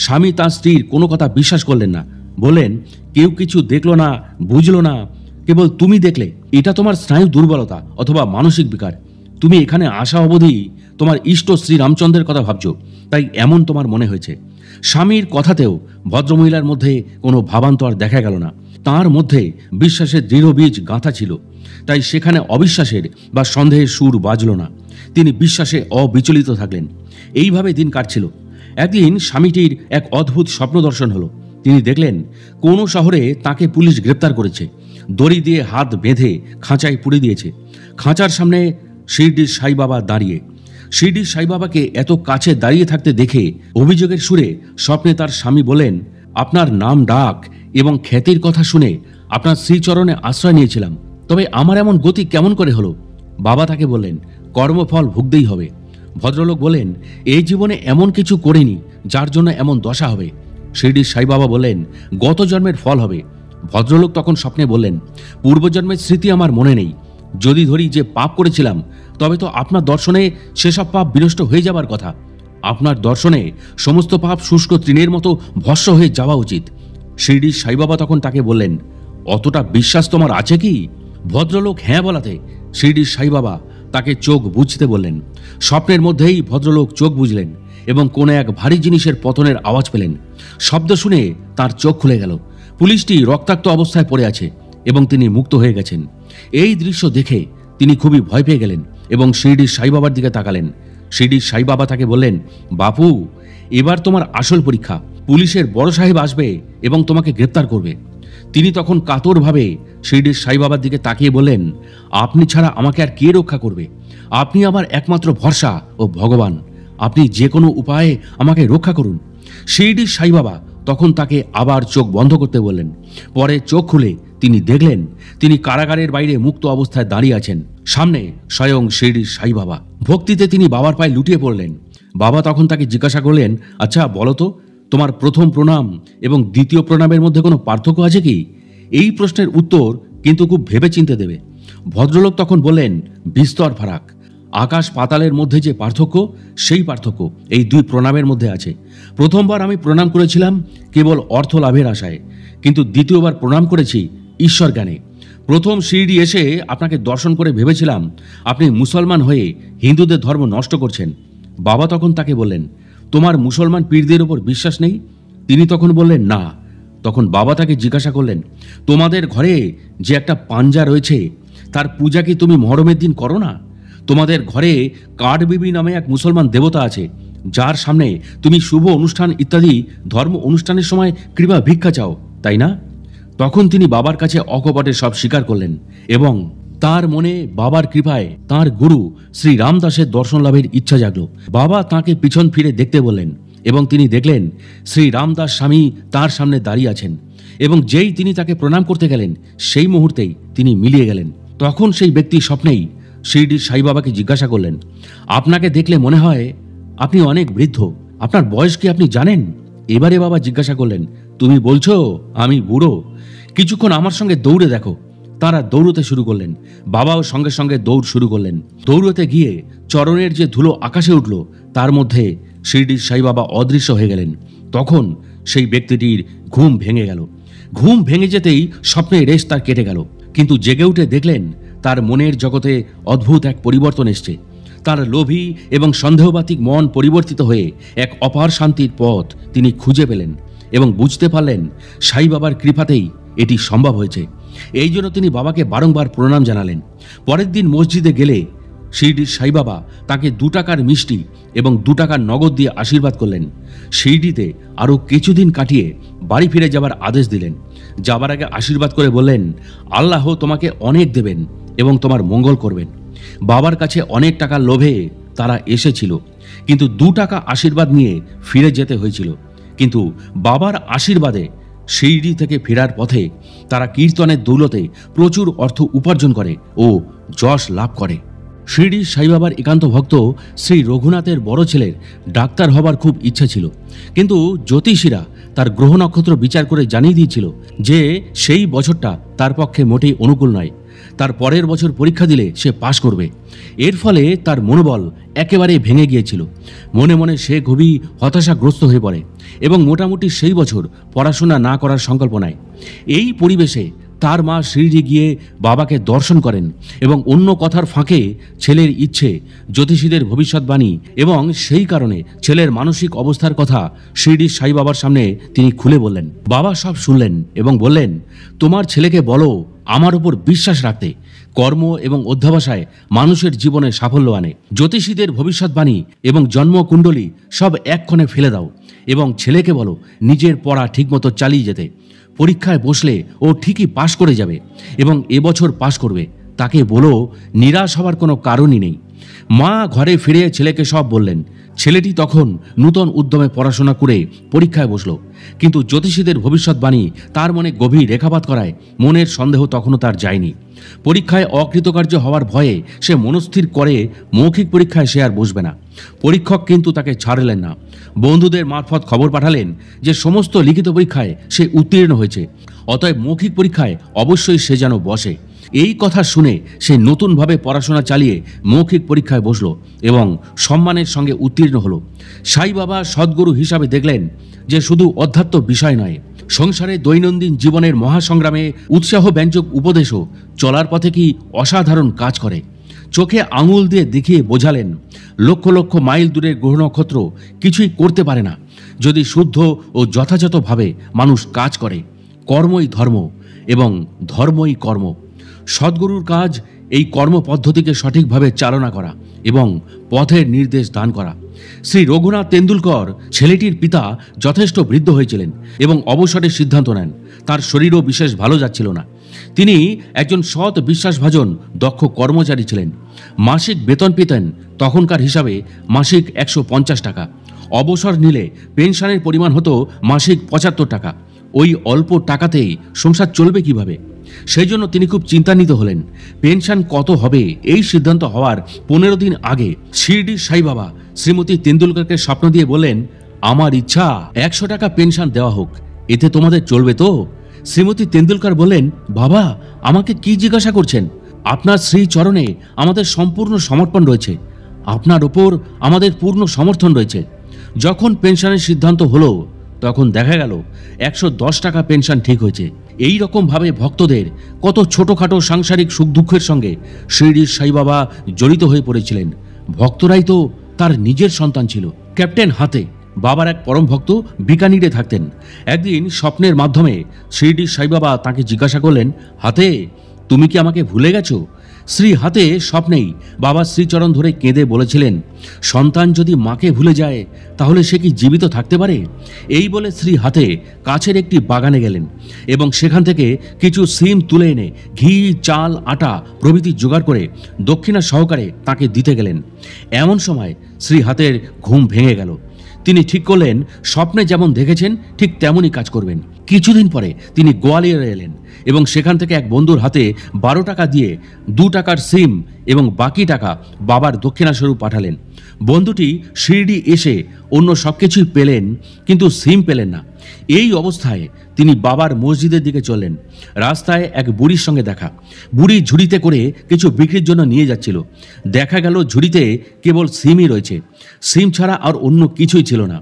স্বামী তার স্ত্রীর কোনো কথা বিশ্বাস করলেন না। বললেন, কেউ কিছু দেখলো না, বুঝলো না, কেবল তুমি দেখলে। এটা তোমার স্নায়ু দুর্বলতা অথবা মানসিক বিকার। তুমি এখানে আসা অবধি তোমার ইষ্ট শ্রী রামচন্দ্রের কথা ভাবছো, তাই এমন তোমার মনে হয়েছে। স্বামীর কথাতেও ভদ্রমহিলার মধ্যে কোনো ভাবান্তর দেখা গেল না। তার মধ্যে বিশ্বাসের দৃঢ় বীজ গাঁথা ছিল, তাই সেখানে অবিশ্বাসের বা সন্দেহের সুর বাজল না। তিনি বিশ্বাসে অবিচলিত থাকলেন। এইভাবে দিন কাটছিল। একদিন স্বামীটির এক অদ্ভুত স্বপ্ন দর্শন হলো। তিনি দেখলেন কোনো শহরে তাকে পুলিশ গ্রেপ্তার করেছে। দড়ি দিয়ে হাত বেঁধে খাঁচায় পুড়ে দিয়েছে। খাঁচার সামনে শিরডির সাইবাবা দাঁড়িয়ে। শিরডির সাইবাবাকে এত কাছে দাঁড়িয়ে থাকতে দেখে অভিযোগের সুরে স্বপ্নে তার স্বামী বলেন, আপনার নাম ডাক এবং খ্যাতির কথা শুনে আপনার শ্রীচরণে আশ্রয় নিয়েছিলাম, তবে আমার এমন গতি কেমন করে হলো? বাবা তাকে বললেন, কর্মফল ভুগতেই হবে। ভদ্রলোক বলেন, এই জীবনে এমন কিছু করিনি যার জন্য এমন দশা হবে। শিরডির সাইবাবা বললেন, গত জন্মের ফল হবে। ভদ্রলোক তখন স্বপ্নে বললেন, পূর্বজন্মের স্মৃতি আমার মনে নেই। যদি ধরি যে পাপ করেছিলাম, তবে তো আপনার দর্শনে সেসব পাপ বিনষ্ট হয়ে যাবার কথা। আপনার দর্শনে সমস্ত পাপ শুষ্ক তৃণের মতো ভস্ম হয়ে যাওয়া উচিত। শিরডির সাইবাবা তখন তাকে বললেন, অতটা বিশ্বাস তোমার আছে কি? ভদ্রলোক হ্যাঁ বলাতে শিরডির সাইবাবা তাকে চোখ বুঝতে বললেন। স্বপ্নের মধ্যেই ভদ্রলোক চোখ বুঝলেন এবং কোনো এক ভারী জিনিসের পতনের আওয়াজ পেলেন। শব্দ শুনে তার চোখ খুলে গেল। পুলিশটি রক্তাক্ত অবস্থায় পড়ে আছে এবং তিনি মুক্ত হয়ে গেছেন। এই দৃশ্য দেখে তিনি খুবই ভয় পেয়ে গেলেন এবং শিরডির সাইবাবার দিকে তাকালেন। শিরডির সাইবাবা তাকে বললেন, বাপু, এবার তোমার আসল পরীক্ষা। পুলিশের বড় সাহেব আসবে এবং তোমাকে গ্রেপ্তার করবে। তিনি তখন কাতরভাবে শিরডির সাইবাবার দিকে তাকিয়ে বললেন, আপনি ছাড়া আমাকে আর কে রক্ষা করবে? আপনি আমার একমাত্র ভরসা ও ভগবান। আপনি যে কোনো উপায়ে আমাকে রক্ষা করুন। শিরডির সাইবাবা তখন তাকে আবার চোখ বন্ধ করতে বললেন। পরে চোখ খুলে তিনি দেখলেন তিনি কারাগারের বাইরে মুক্ত অবস্থায় দাঁড়িয়ে আছেন। সামনে স্বয়ং শিরডির সাইবাবা। ভক্তিতে তিনি বাবার পায়ে লুটিয়ে পড়লেন। বাবা তখন তাকে জিজ্ঞাসা করলেন, আচ্ছা বলো তো, তোমার প্রথম প্রণাম এবং দ্বিতীয় প্রণামের মধ্যে কোনো পার্থক্য আছে কি? এই প্রশ্নের উত্তর কিন্তু খুব ভেবে চিনতে দেবে। ভদ্রলোক তখন বললেন, বিস্তর ফারাক। আকাশ পাতালের মধ্যে যে পার্থক্য, সেই পার্থক্য এই 2 প্রণামের মধ্যে আছে। প্রথমবার আমি প্রণাম করেছিলাম কেবল অর্থ লাভের আশায়, কিন্তু দ্বিতীয়বার প্রণাম করেছি ঈশ্বর জ্ঞানে। প্রথম শিরডি এসে আপনাকে দর্শন করে ভেবেছিলাম আপনি মুসলমান হয়ে হিন্দুদের ধর্ম নষ্ট করছেন। বাবা তখন তাকে বললেন, তোমার মুসলমান পীরদের ওপর বিশ্বাস নেই? তিনি তখন বললেন, না। তখন বাবা তাকে জিজ্ঞাসা করলেন, তোমাদের ঘরে যে একটা পাঞ্জা রয়েছে, তার পূজা কি তুমি মহরমের দিন করো না? তোমাদের ঘরে কাঠবিবি নামে এক মুসলমান দেবতা আছে, যার সামনে তুমি শুভ অনুষ্ঠান ইত্যাদি ধর্ম অনুষ্ঠানের সময় কৃপা ভিক্ষা চাও, তাই না? তখন তিনি বাবার কাছে অকপটে সব স্বীকার করলেন এবং তার মনে বাবার কৃপায় তার গুরু শ্রী রামদাসের দর্শন লাভের ইচ্ছা জাগল। বাবা তাকে পিছন ফিরে দেখতে বললেন এবং তিনি দেখলেন শ্রী রামদাস স্বামী তার সামনে দাঁড়িয়ে আছেন। এবং যেই তিনি তাকে প্রণাম করতে গেলেন সেই মুহূর্তেই তিনি মিলিয়ে গেলেন। তখন সেই ব্যক্তি স্বপ্নেই শিরডির সাই বাবাকে জিজ্ঞাসা করলেন, আপনাকে দেখলে মনে হয় আপনি অনেক বৃদ্ধ, আপনার বয়স কি আপনি জানেন? এবারে বাবা জিজ্ঞাসা করলেন, তুমি বলছো আমি বুড়ো? কিছুক্ষণ আমার সঙ্গে দৌড়ে দেখো। তারা দৌড়তে শুরু করলেন। বাবাও সঙ্গে সঙ্গে দৌড় শুরু করলেন। দৌড়তে গিয়ে চরণের যে ধুলো আকাশে উঠল, তার মধ্যে শিরডির সাই বাবা অদৃশ্য হয়ে গেলেন। তখন সেই ব্যক্তিটির ঘুম ভেঙে গেল। ঘুম ভেঙে যেতেই স্বপ্নের রেশ তার কেটে গেল, কিন্তু জেগে উঠে দেখলেন তার মনের জগতে অদ্ভুত এক পরিবর্তন এসছে। তার লোভী এবং সন্দেহবাতিক মন পরিবর্তিত হয়ে এক অপার শান্তির পথ তিনি খুঁজে পেলেন এবং বুঝতে পারলেন সাই বাবার কৃপাতেই এটি সম্ভব হয়েছে। এই জন্য তিনি বাবাকে বারংবার প্রণাম জানালেন। পরের দিন মসজিদে গেলে শিরডির সাই বাবা তাকে 2 টাকার মিষ্টি এবং 2 টাকার নগদ দিয়ে আশীর্বাদ করলেন। শিরডিতে আরও কিছুদিন কাটিয়ে বাড়ি ফিরে যাবার আদেশ দিলেন। যাবার আগে আশীর্বাদ করে বললেন, আল্লাহ তোমাকে অনেক দেবেন এবং তোমার মঙ্গল করবেন। বাবার কাছে অনেক টাকার লোভে তারা এসেছিল, কিন্তু 2 টাকা আশীর্বাদ নিয়ে ফিরে যেতে হয়েছিল। কিন্তু বাবার আশীর্বাদে শিরডি থেকে ফেরার পথে তারা কীর্তনের দৌলতে প্রচুর অর্থ উপার্জন করে ও যশ লাভ করে। শিরডির সাই বাবার একান্ত ভক্ত শ্রী রঘুনাথের বড় ছেলের ডাক্তার হবার খুব ইচ্ছা ছিল, কিন্তু জ্যোতিষীরা তার গ্রহ নক্ষত্র বিচার করে জানিয়ে দিয়েছিল যে সেই বছরটা তার পক্ষে মোটেই অনুকূল নয়। তার পরের বছর পরীক্ষা দিলে সে পাশ করবে। এর ফলে তার মনোবল একেবারে ভেঙে গিয়েছিল। মনে মনে সে খুবই হতাশাগ্রস্ত হয়ে পড়ে এবং মোটামুটি সেই বছর পড়াশোনা না করার সংকল্প নেয়। এই পরিবেশে তার মা শিরডি গিয়ে বাবাকে দর্শন করেন এবং অন্য কথার ফাঁকে ছেলের ইচ্ছে, জ্যোতিষীদের ভবিষ্যৎবাণী এবং সেই কারণে ছেলের মানসিক অবস্থার কথা শিরডির সাই বাবার সামনে তিনি খুলে বললেন। বাবা সব শুনলেন এবং বললেন, তোমার ছেলেকে বলো আমার উপর বিশ্বাস রাখতে। কর্ম এবং অধ্যাবসায় মানুষের জীবনে সাফল্য আনে। জ্যোতিষীদের ভবিষ্যৎবাণী এবং জন্মকুণ্ডলী সব এক্ষণে ফেলে দাও এবং ছেলেকে বলো নিজের পড়া ঠিকমতো চালিয়ে যেতে। পরীক্ষায় বসলে ও ঠিকই পাশ করে যাবে এবং এবছর পাশ করবে। তাকে বলো নিরাশ হওয়ার কোনো কারণই নেই। মা ঘরে ফিরে ছেলেকে সব বললেন। ছেলেটি তখন নূতন উদ্যমে পড়াশোনা করে পরীক্ষায় বসল, কিন্তু জ্যোতিষীদের ভবিষ্যৎবাণী তার মনে গভীর রেখাপাত করায় মনের সন্দেহ তখনও তার যায়নি। পরীক্ষায় অকৃতকার্য হওয়ার ভয়ে সে মনস্থির করে মৌখিক পরীক্ষায় সে আর বসবে না। পরীক্ষক কিন্তু তাকে ছাড়লেন না। বন্ধুদের মারফত খবর পাঠালেন যে সমস্ত লিখিত পরীক্ষায় সে উত্তীর্ণ হয়েছে, অতএব মৌখিক পরীক্ষায় অবশ্যই সে যেন বসে। এই কথা শুনে সে নতুনভাবে পড়াশোনা চালিয়ে মৌখিক পরীক্ষায় বসল এবং সম্মানের সঙ্গে উত্তীর্ণ হলো। সাই বাবা সদ্গুরু হিসাবে দেখলেন যে শুধু অধ্যাত্ম বিষয় নয়, সংসারে দৈনন্দিন জীবনের মহাসংগ্রামে উৎসাহব্যঞ্জক উপদেশও চলার পথে কি অসাধারণ কাজ করে। চোখে আঙুল দিয়ে দেখিয়ে বোঝালেন, লক্ষ লক্ষ মাইল দূরের গ্রহ নক্ষত্র কিছুই করতে পারে না যদি শুদ্ধ ও যথাযথভাবে মানুষ কাজ করে। কর্মই ধর্ম এবং ধর্মই কর্ম। সদ্গুরুর কাজ এই কর্ম পদ্ধতিকে সঠিকভাবে চালনা করা এবং পথের নির্দেশ দান করা। শ্রী রঘুনাথ তেন্ডুলকর ছেলেটির পিতা যথেষ্ট বৃদ্ধ হয়েছিলেন এবং অবসরের সিদ্ধান্ত নেন। তার শরীরও বিশেষ ভালো যাচ্ছিল না। তিনি একজন সৎ বিশ্বাসভাজন দক্ষ কর্মচারী ছিলেন। মাসিক বেতন পেতেন তখনকার হিসাবে মাসিক 150 টাকা। অবসর নিলে পেনশনের পরিমাণ হতো মাসিক 75 টাকা। ওই অল্প টাকাতেই সংসার চলবে কিভাবে? সেই জন্য তিনি খুব চিন্তান্বিত হলেন। পেনশন কত হবে এই সিদ্ধান্ত হওয়ার 15 দিন আগে শিরডির সাই বাবা শ্রীমতী তেন্ডুলকরকে স্বপ্ন দিয়ে বললেন, আমার ইচ্ছা 100 টাকা পেনশন দেওয়া হোক, এতে তোমাদের চলবে তো? শ্রীমতী তেন্ডুলকর বললেন, বাবা আমাকে কি জিজ্ঞাসা করছেন? আপনার শ্রীচরণে আমাদের সম্পূর্ণ সমর্পণ রয়েছে, আপনার ওপর আমাদের পূর্ণ সমর্থন রয়েছে। যখন পেনশনের সিদ্ধান্ত হলো তখন দেখা গেল 110 টাকা পেনশন ঠিক হয়েছে। এই রকমভাবে ভক্তদের কত ছোটোখাটো সাংসারিক সুখ দুঃখের সঙ্গে শিরডির সাই বাবা জড়িত হয়ে পড়েছিলেন। ভক্তরাই তো তার নিজের সন্তান ছিল। ক্যাপ্টেন হাতে বাবার এক পরম ভক্ত বিকানিরে থাকতেন। একদিন স্বপ্নের মাধ্যমে শিরডির সাই বাবা তাকে জিজ্ঞাসা করলেন, হাতে তুমি কি আমাকে ভুলে গেছো? শ্রী হাতে স্বপ্নেই বাবা শ্রীচরণ ধরে কেঁদে বলেছিলেন, সন্তান যদি মাকে ভুলে যায় তাহলে সে কি জীবিত থাকতে পারে? এই বলে শ্রী হাতে কাছের একটি বাগানে গেলেন এবং সেখান থেকে কিছু সিম তুলে এনে ঘি, চাল, আটা প্রভৃতি জোগাড় করে দক্ষিণা সহকারে তাকে দিতে গেলেন। এমন সময় শ্রী হাতের ঘুম ভেঙে গেল। তিনি ঠিক করলেন স্বপ্নে যেমন দেখেছেন ঠিক তেমনই কাজ করবেন। কিছুদিন পরে তিনি গোয়ালিয়রে এলেন এবং সেখান থেকে এক বন্ধুর হাতে 12 টাকা দিয়ে 2 টাকার সিম এবং বাকি টাকা বাবার দক্ষিণাস্বরূপ পাঠালেন। বন্ধুটি শিরডি এসে অন্য সবকিছুই পেলেন, কিন্তু সিম পেলেন না। এই অবস্থায় তিনি বাবার মসজিদের দিকে চললেন। রাস্তায় এক বুড়ির সঙ্গে দেখা। বুড়ি ঝুড়িতে করে কিছু বিক্রির জন্য নিয়ে যাচ্ছিল। দেখা গেল ঝুড়িতে কেবল সিমই রয়েছে, সিম ছাড়া আর অন্য কিছুই ছিল না।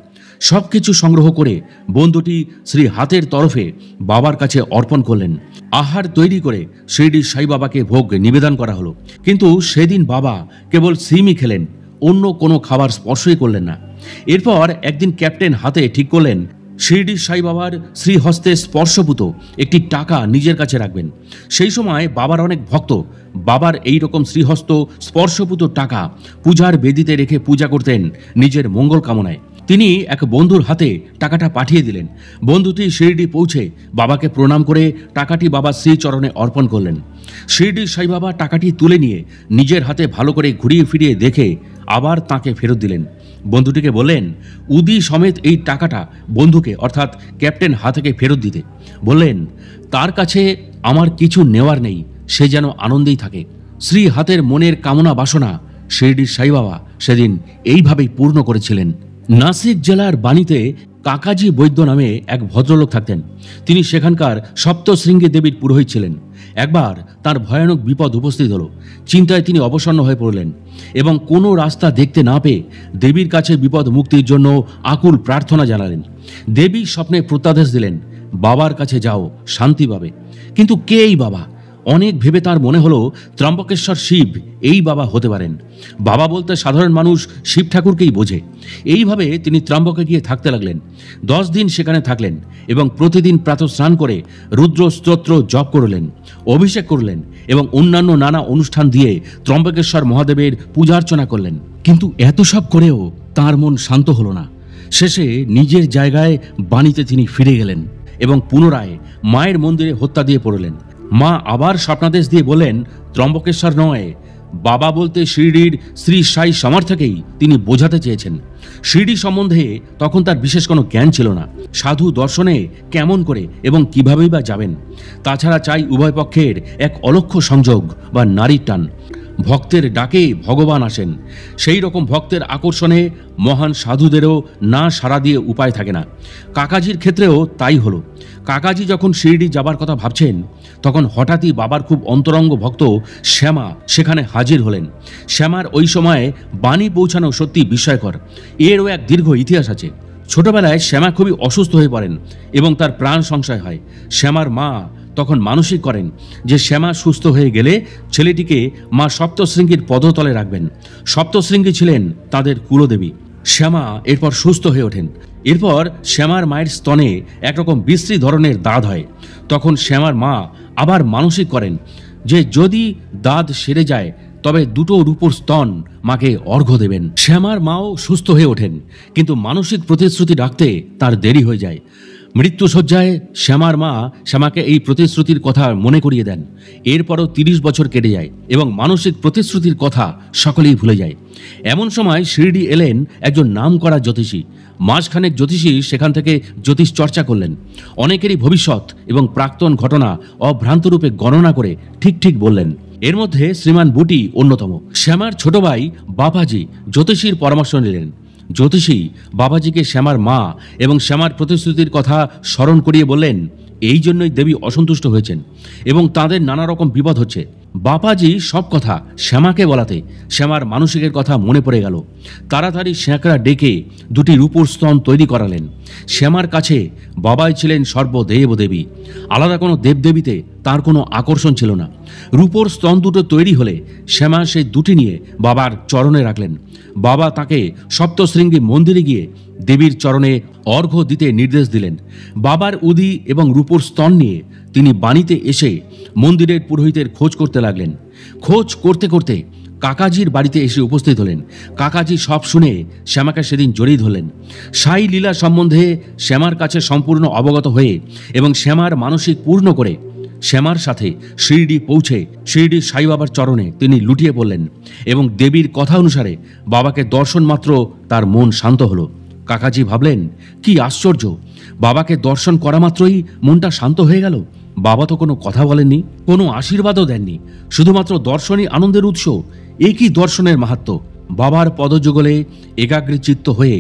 সব কিছু সংগ্রহ করে বন্ধুটি শ্রী হাতের তরফে বাবার কাছে অর্পণ করলেন। আহার তৈরি করে শিরডি সাই বাবাকে ভোগ নিবেদন করা হলো, কিন্তু সেদিন বাবা কেবল সিমই খেলেন, অন্য কোনো খাবার স্পর্শই করলেন না। এরপর একদিন ক্যাপ্টেন হাতে ঠিক করলেন শিরডি সাই বাবার শ্রীহস্তে স্পর্শভূত একটি টাকা নিজের কাছে রাখবেন। সেই সময় বাবার অনেক ভক্ত বাবার এই রকম শ্রীহস্ত স্পর্শভূত টাকা পূজার বেদিতে রেখে পূজা করতেন নিজের মঙ্গল কামনায়। তিনি এক বন্ধুর হাতে টাকাটা পাঠিয়ে দিলেন। বন্ধুটি শিরডি পৌঁছে বাবাকে প্রণাম করে টাকাটি বাবার শ্রীচরণে অর্পণ করলেন। শিরডি সাই বাবা টাকাটি তুলে নিয়ে নিজের হাতে ভালো করে ঘুরিয়ে ফিরিয়ে দেখে আবার তাকে ফেরত দিলেন। বন্ধুটিকে বললেন উদি সমেত এই টাকাটা বন্ধুকে অর্থাৎ ক্যাপ্টেন হাতেকে ফেরত দিতে। বললেন তার কাছে আমার কিছু নেওয়ার নেই, সে যেন আনন্দেই থাকে। শ্রী হাতের মনের কামনা বাসনা শিরডির সাই বাবা সেদিন এইভাবেই পূর্ণ করেছিলেন। নাসিক জেলার বাণীতে কাকাজি বৈদ্য নামে এক ভদ্রলোক থাকতেন। তিনি সেখানকার সপ্তশৃঙ্গী দেবীর পুরোহিত ছিলেন। একবার তার ভয়ানক বিপদ উপস্থিত হলো। চিন্তায় তিনি অবসন্ন হয়ে পড়লেন এবং কোনো রাস্তা দেখতে না পেয়ে দেবীর কাছে বিপদ মুক্তির জন্য আকুল প্রার্থনা জানালেন। দেবী স্বপ্নে প্রত্যাদেশ দিলেন, বাবার কাছে যাও, শান্তি পাবে। কিন্তু কে এই বাবা? অনেক ভেবে তার মনে হলো ত্রম্বকেশ্বর শিব এই বাবা হতে পারেন। বাবা বলতে সাধারণ মানুষ শিব ঠাকুরকেই বোঝে। এইভাবে তিনি ত্রম্বকে গিয়ে থাকতে লাগলেন। 10 দিন সেখানে থাকলেন এবং প্রতিদিন প্রাতঃ স্নান করে রুদ্র স্তোত্র জপ করলেন, অভিষেক করলেন এবং অন্যান্য নানা অনুষ্ঠান দিয়ে ত্রম্বকেশ্বর মহাদেবের পূজার্চনা করলেন। কিন্তু এত সব করেও তার মন শান্ত হলো না। শেষে নিজের জায়গায় বাণীতে তিনি ফিরে গেলেন এবং পুনরায় মায়ের মন্দিরে হত্যা দিয়ে পড়লেন। মা আবার স্বপ্নাদেশ দিয়ে বললেন ত্রম্বকেশ্বর নয়, বাবা বলতে শিরডির শ্রী সাই সমর্থকেই তিনি বোঝাতে চেয়েছেন। শিরডি সম্বন্ধে তখন তার বিশেষ কোনো জ্ঞান ছিল না। সাধু দর্শনে কেমন করে এবং কিভাবেই বা যাবেন? তাছাড়া চাই উভয় পক্ষের এক অলক্ষ্য সংযোগ বা নারীর টান। ভক্তের ডাকে ভগবান আসেন, সেই রকম ভক্তের আকর্ষণে মহান সাধুদেরও না সাড়া দিয়ে উপায় থাকে না। কাকাজির ক্ষেত্রেও তাই হলো। কাকাজি যখন শিরডি যাবার কথা ভাবছেন তখন হঠাৎই বাবার খুব অন্তরঙ্গ ভক্ত শ্যামা সেখানে হাজির হলেন। শ্যামার ওই সময়ে বাণী পৌঁছানো সত্যি বিস্ময়কর। এরও এক দীর্ঘ ইতিহাস আছে। ছোটবেলায় শ্যামা খুবই অসুস্থ হয়ে পড়েন এবং তার প্রাণ সংশয় হয়। শ্যামার মা তখন মানসিক করেন যে শ্যামা সুস্থ হয়ে গেলে ছেলেটিকে মা সপ্তশৃঙ্গীর পদতলে রাখবেন। সপ্তশৃঙ্গী ছিলেন তাদের কুলদেবী। শ্যামা এরপর সুস্থ হয়ে ওঠেন। এরপর শ্যামার মায়ের স্তনে একরকম বিশ্রী ধরনের দাঁত হয়। তখন শ্যামার মা আবার মানসিক করেন যে যদি দাঁত সেরে যায় তবে 2টো রূপোর স্তন মাকে অর্ঘ্য দেবেন। শ্যামার মাও সুস্থ হয়ে ওঠেন, কিন্তু মানসিক প্রতিশ্রুতি রাখতে তার দেরি হয়ে যায়। মৃত্যুশয্যায় শ্যামার মা শ্যামাকে এই প্রতিশ্রুতির কথা মনে করিয়ে দেন। এরপরও 30 বছর কেটে যায় এবং মানসিক প্রতিশ্রুতির কথা সকলেই ভুলে যায়। এমন সময় শিরডি এলেন একজন নামকরা জ্যোতিষী। মাসখানেক জ্যোতিষী সেখান থেকে জ্যোতিষ চর্চা করলেন। অনেকেরই ভবিষ্যৎ এবং প্রাক্তন ঘটনা অভ্রান্তরূপে গণনা করে ঠিক ঠিক বললেন। এর মধ্যে শ্রীমান বুটি অন্যতম। শ্যামার ছোট ভাই বাবাজি জ্যোতিষীর পরামর্শ নিলেন। জ্যোতিষী বাবাজিকে শ্যামার মা এবং শ্যামার প্রতিশ্রুতির কথা স্মরণ করিয়ে বললেন এই জন্যই দেবী অসন্তুষ্ট হয়েছেন এবং তাদের নানা রকম বিপদ হচ্ছে। বাবাজি সব কথা শ্যামাকে বলাতে শ্যামার মানসিকের কথা মনে পড়ে গেল। তাড়াতাড়ি শ্যাঁকড়া ডেকে 2টি রূপোর স্তন তৈরি করালেন। শ্যামার কাছে বাবাই ছিলেন সর্বদেব দেবী। আলাদা কোনো দেবদেবীতে তার কোনো আকর্ষণ ছিল না। রূপোর স্তন 2টো তৈরি হলে শ্যামা সেই 2টি নিয়ে বাবার চরণে রাখলেন। বাবা তাকে সপ্তশৃঙ্গী মন্দিরে গিয়ে দেবীর চরণে অর্ঘ্য দিতে নির্দেশ দিলেন। বাবার উদি এবং রূপোর স্তন নিয়ে তিনি বাণীতে এসে মন্দিরের পুরোহিতের খোঁজ করতে লাগলেন। খোঁজ করতে করতে কাকাজির বাড়িতে এসে উপস্থিত হলেন। কাকাজি সব শুনে শ্যামাকে সেদিন জড়িয়ে ধরলেন। সাই লীলা সম্বন্ধে শ্যামার কাছে সম্পূর্ণ অবগত হয়ে এবং শ্যামার মানসিক পূর্ণ করে শ্যামার সাথে শিরডি পৌঁছে শিরডি সাই বাবার চরণে তিনি লুটিয়ে পড়লেন এবং দেবীর কথা অনুসারে বাবাকে দর্শন মাত্র তার মন শান্ত হলো। কাকাজি ভাবলেন, কি আশ্চর্য, বাবাকে দর্শন করা মাত্রই মনটা শান্ত হয়ে গেল। বাবা তো কোনো কথা বলেননি, কোনো আশীর্বাদও দেননি, শুধুমাত্র দর্শনই আনন্দের উৎস। এ কি দর্শনের মাহাত্ম্য! বাবার পদযুগলে একাগ্রচিত্ত হয়ে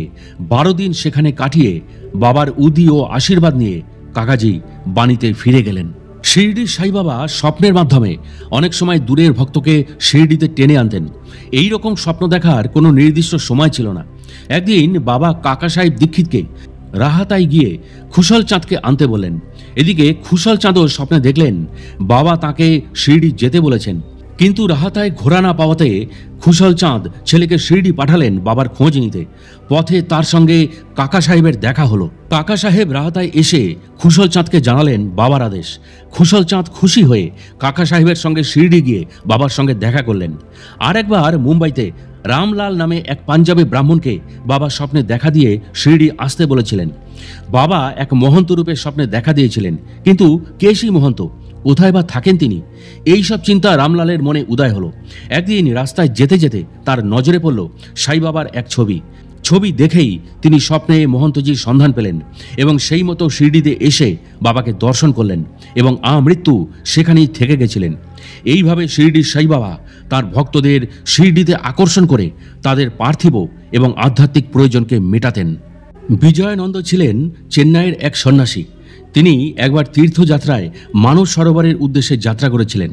12 দিন সেখানে কাটিয়ে বাবার উদি ও আশীর্বাদ নিয়ে কাকাজি বাণীতে ফিরে গেলেন। শিরডির সাই বাবা স্বপ্নের মাধ্যমে অনেক সময় দূরের ভক্তকে শিরডিতে টেনে আনতেন। এই রকম স্বপ্ন দেখার কোনো নির্দিষ্ট সময় ছিল না। একদিন বাবা কাকা সাহেব দীক্ষিতকে রাহাতায় গিয়ে খুশল চাঁদকে আনতে বললেন। এদিকে খুশল চাঁদও স্বপ্নে দেখলেন বাবা তাকে শিরডি যেতে বলেছেন, কিন্তু রাহাতায় ঘোড়া না পাওয়াতে খুশল চাঁদ ছেলেকে শিরডি পাঠালেন বাবার খোঁজ নিতে। পথে তার সঙ্গে কাকা সাহেবের দেখা হলো। কাকা সাহেব রাহাতায় এসে খুশল চাঁদকে জানালেন বাবার আদেশ। খুশল চাঁদ খুশি হয়ে কাকা সাহেবের সঙ্গে শিরডি গিয়ে বাবার সঙ্গে দেখা করলেন। আর একবার মুম্বাইতে রামলাল নামে এক পাঞ্জাবি ব্রাহ্মণকে বাবা স্বপ্নে দেখা দিয়ে শিরডি আসতে বলেছিলেন। বাবা এক মহন্ত রূপে স্বপ্নে দেখা দিয়েছিলেন, কিন্তু কে সেই মহন্ত, কোথায় বা থাকেন তিনি? এই সব চিন্তা রামলালের মনে উদয় হলো। একদিন রাস্তায় যেতে যেতে তার নজরে পড়ল সাই বাবার এক ছবি দেখেই তিনি স্বপ্নে মহন্তজির সন্ধান পেলেন এবং সেই মতো শিরডিতে এসে বাবাকে দর্শন করলেন এবং আমৃত্যু সেখানেই থেকে গেছিলেন। এইভাবে শিরডির সাই বাবা তার ভক্তদের শিরডিতে আকর্ষণ করে তাদের পার্থিব এবং আধ্যাত্মিক প্রয়োজনকে মেটাতেন। বিজয়ানন্দ ছিলেন চেন্নাইয়ের এক সন্ন্যাসী। তিনি একবার তীর্থযাত্রায় মানস সরোবরের উদ্দেশ্যে যাত্রা করেছিলেন।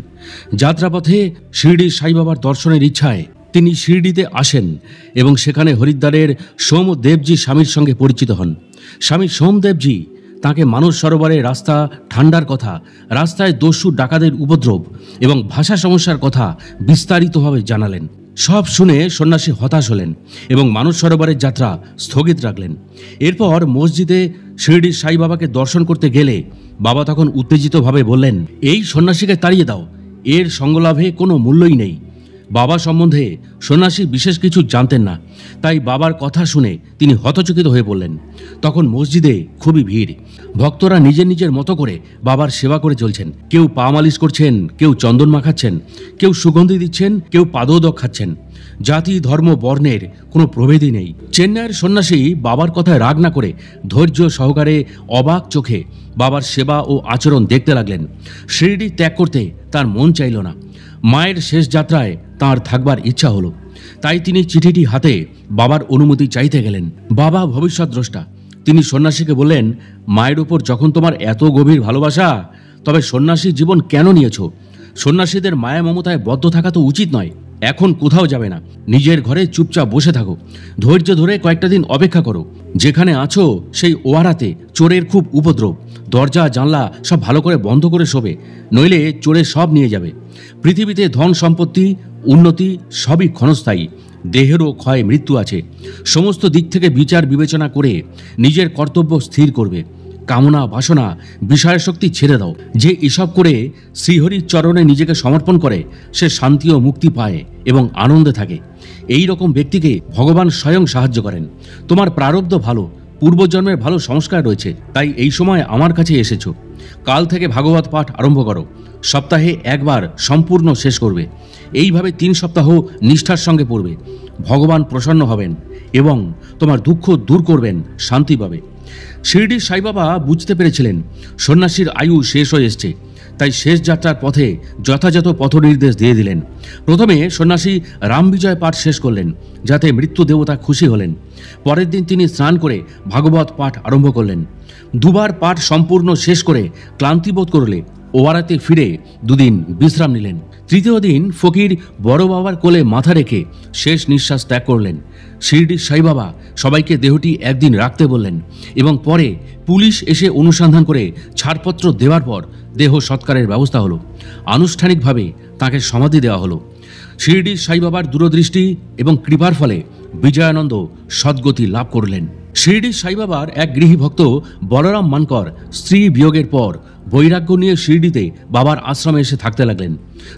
যাত্রাপথে শিরডির সাই বাবার দর্শনের ইচ্ছায় তিনি শিরডিতে আসেন এবং সেখানে হরিদ্বারের সোমদেবজি স্বামীর সঙ্গে পরিচিত হন। স্বামী সোমদেবজি তাকে মানস সরোবরে রাস্তা ঠান্ডার কথা, রাস্তায় দস্যু ডাকাতের উপদ্রব এবং ভাষা সমস্যার কথা বিস্তারিতভাবে জানালেন। সব শুনে সন্ন্যাসী হতাশ হলেন এবং মানস সরোবরের যাত্রা স্থগিত রাখলেন। এরপর মসজিদে শিরডির সাই বাবাকে দর্শন করতে গেলে বাবা তখন উত্তেজিতভাবে বললেন, এই সন্ন্যাসীকে তাড়িয়ে দাও, এর সঙ্গলাভে কোনো মূল্যই নেই। বাবা সম্বন্ধে সন্ন্যাসী বিশেষ কিছু জানতেন না, তাই বাবার কথা শুনে তিনি হতচকিত হয়ে পড়লেন। তখন মসজিদে খুবই ভিড়। ভক্তরা নিজের নিজের মতো করে বাবার সেবা করে চলছেন। কেউ পা মালিশ করছেন, কেউ চন্দন মাখাচ্ছেন, কেউ সুগন্ধি দিচ্ছেন, কেউ পাদোদক খাচ্ছেন। জাতি ধর্ম বর্ণের কোনো প্রভেদই নেই। চেন্নাইয়ের সন্ন্যাসী বাবার কথায় রাগ না করে ধৈর্য সহকারে অবাক চোখে বাবার সেবা ও আচরণ দেখতে লাগলেন। শিরডি ত্যাগ করতে তার মন চাইল না। মায়ের শেষ যাত্রায় তাঁর থাকবার ইচ্ছা হলো, তাই তিনি চিঠিটি হাতে বাবার অনুমতি চাইতে গেলেন। বাবা ভবিষ্যৎ দ্রষ্টা, তিনি সন্ন্যাসীকে বললেন, মায়ের উপর যখন তোমার এত গভীর ভালোবাসা, তবে সন্ন্যাসী জীবন কেন নিয়েছ? সন্ন্যাসীদের মায়া মমতায় বদ্ধ থাকা তো উচিত নয়। এখন কোথাও যাবে না, নিজের ঘরে চুপচাপ বসে থাকো, ধৈর্য ধরে কয়েকটা দিন অপেক্ষা করো। যেখানে আছো সেই ওয়ারাতে চোরের খুব উপদ্রব, দরজা জানলা সব ভালো করে বন্ধ করে শোবে, নইলে চোরে সব নিয়ে যাবে। পৃথিবীতে ধন সম্পত্তি উন্নতি সবই ক্ষণস্থায়ী, দেহেরও ক্ষয় মৃত্যু আছে। সমস্ত দিক থেকে বিচার বিবেচনা করে নিজের কর্তব্য স্থির করবে। কামনা বাসনা বিষয়শক্তি ছেড়ে দাও। যে এসব করে শ্রীহরির চরণে নিজেকে সমর্পণ করে সে শান্তি ও মুক্তি পায় এবং আনন্দে থাকে। এই রকম ব্যক্তিকে ভগবান স্বয়ং সাহায্য করেন। তোমার প্রারব্ধ ভালো, পূর্বজন্মের ভালো সংস্কার রয়েছে, তাই এই সময় আমার কাছে এসেছো। কাল থেকে ভাগবত পাঠ আরম্ভ করো, সপ্তাহে একবার সম্পূর্ণ শেষ করবে। এইভাবে 3 সপ্তাহ নিষ্ঠার সঙ্গে পড়বে। ভগবান প্রসন্ন হবেন এবং তোমার দুঃখ দূর করবেন, শান্তি পাবে। শিরডির সাই বাবা বুঝতে পেরেছিলেন সন্ন্যাসীর আয়ু শেষ হয়ে এসছে, তাই শেষ যাত্রার পথে যথাযথ পথ নির্দেশ দিয়ে দিলেন। প্রথমে সন্ন্যাসী রাম বিজয় পাঠ শেষ করলেন, যাতে মৃত্যু দেবতা খুশি হলেন। পরের দিন তিনি স্নান করে ভাগবত পাঠ আরম্ভ করলেন। 2 বার পাঠ সম্পূর্ণ শেষ করে ক্লান্তিবোধ করলে ওয়ারাতে ফিরে 2 দিন বিশ্রাম নিলেন। তৃতীয় দিন ফকির বড় বাবার কোলে মাথা রেখে শেষ নিঃশ্বাস ত্যাগ করলেন। শিরডির সাই বাবা সবাইকে দেহটি একদিন রাখতে বললেন এবং পরে পুলিশ এসে অনুসন্ধান করে ছাড়পত্র দেওয়ার পর দেহ সৎকারের ব্যবস্থা হলো। আনুষ্ঠানিকভাবে তাকে সমাধি দেওয়া হলো। শিরডির সাই বাবার দূরদৃষ্টি এবং কৃপার ফলে বিজয়ানন্দ সদ্গতি লাভ করলেন। শিরডির সাই বাবার এক গৃহী ভক্ত বলরাম মানকর স্ত্রী বিয়োগের পর বৈরাগ্য নিয়ে শিরডিতে বাবার আশ্রমে এসে থাকতে লাগলেন।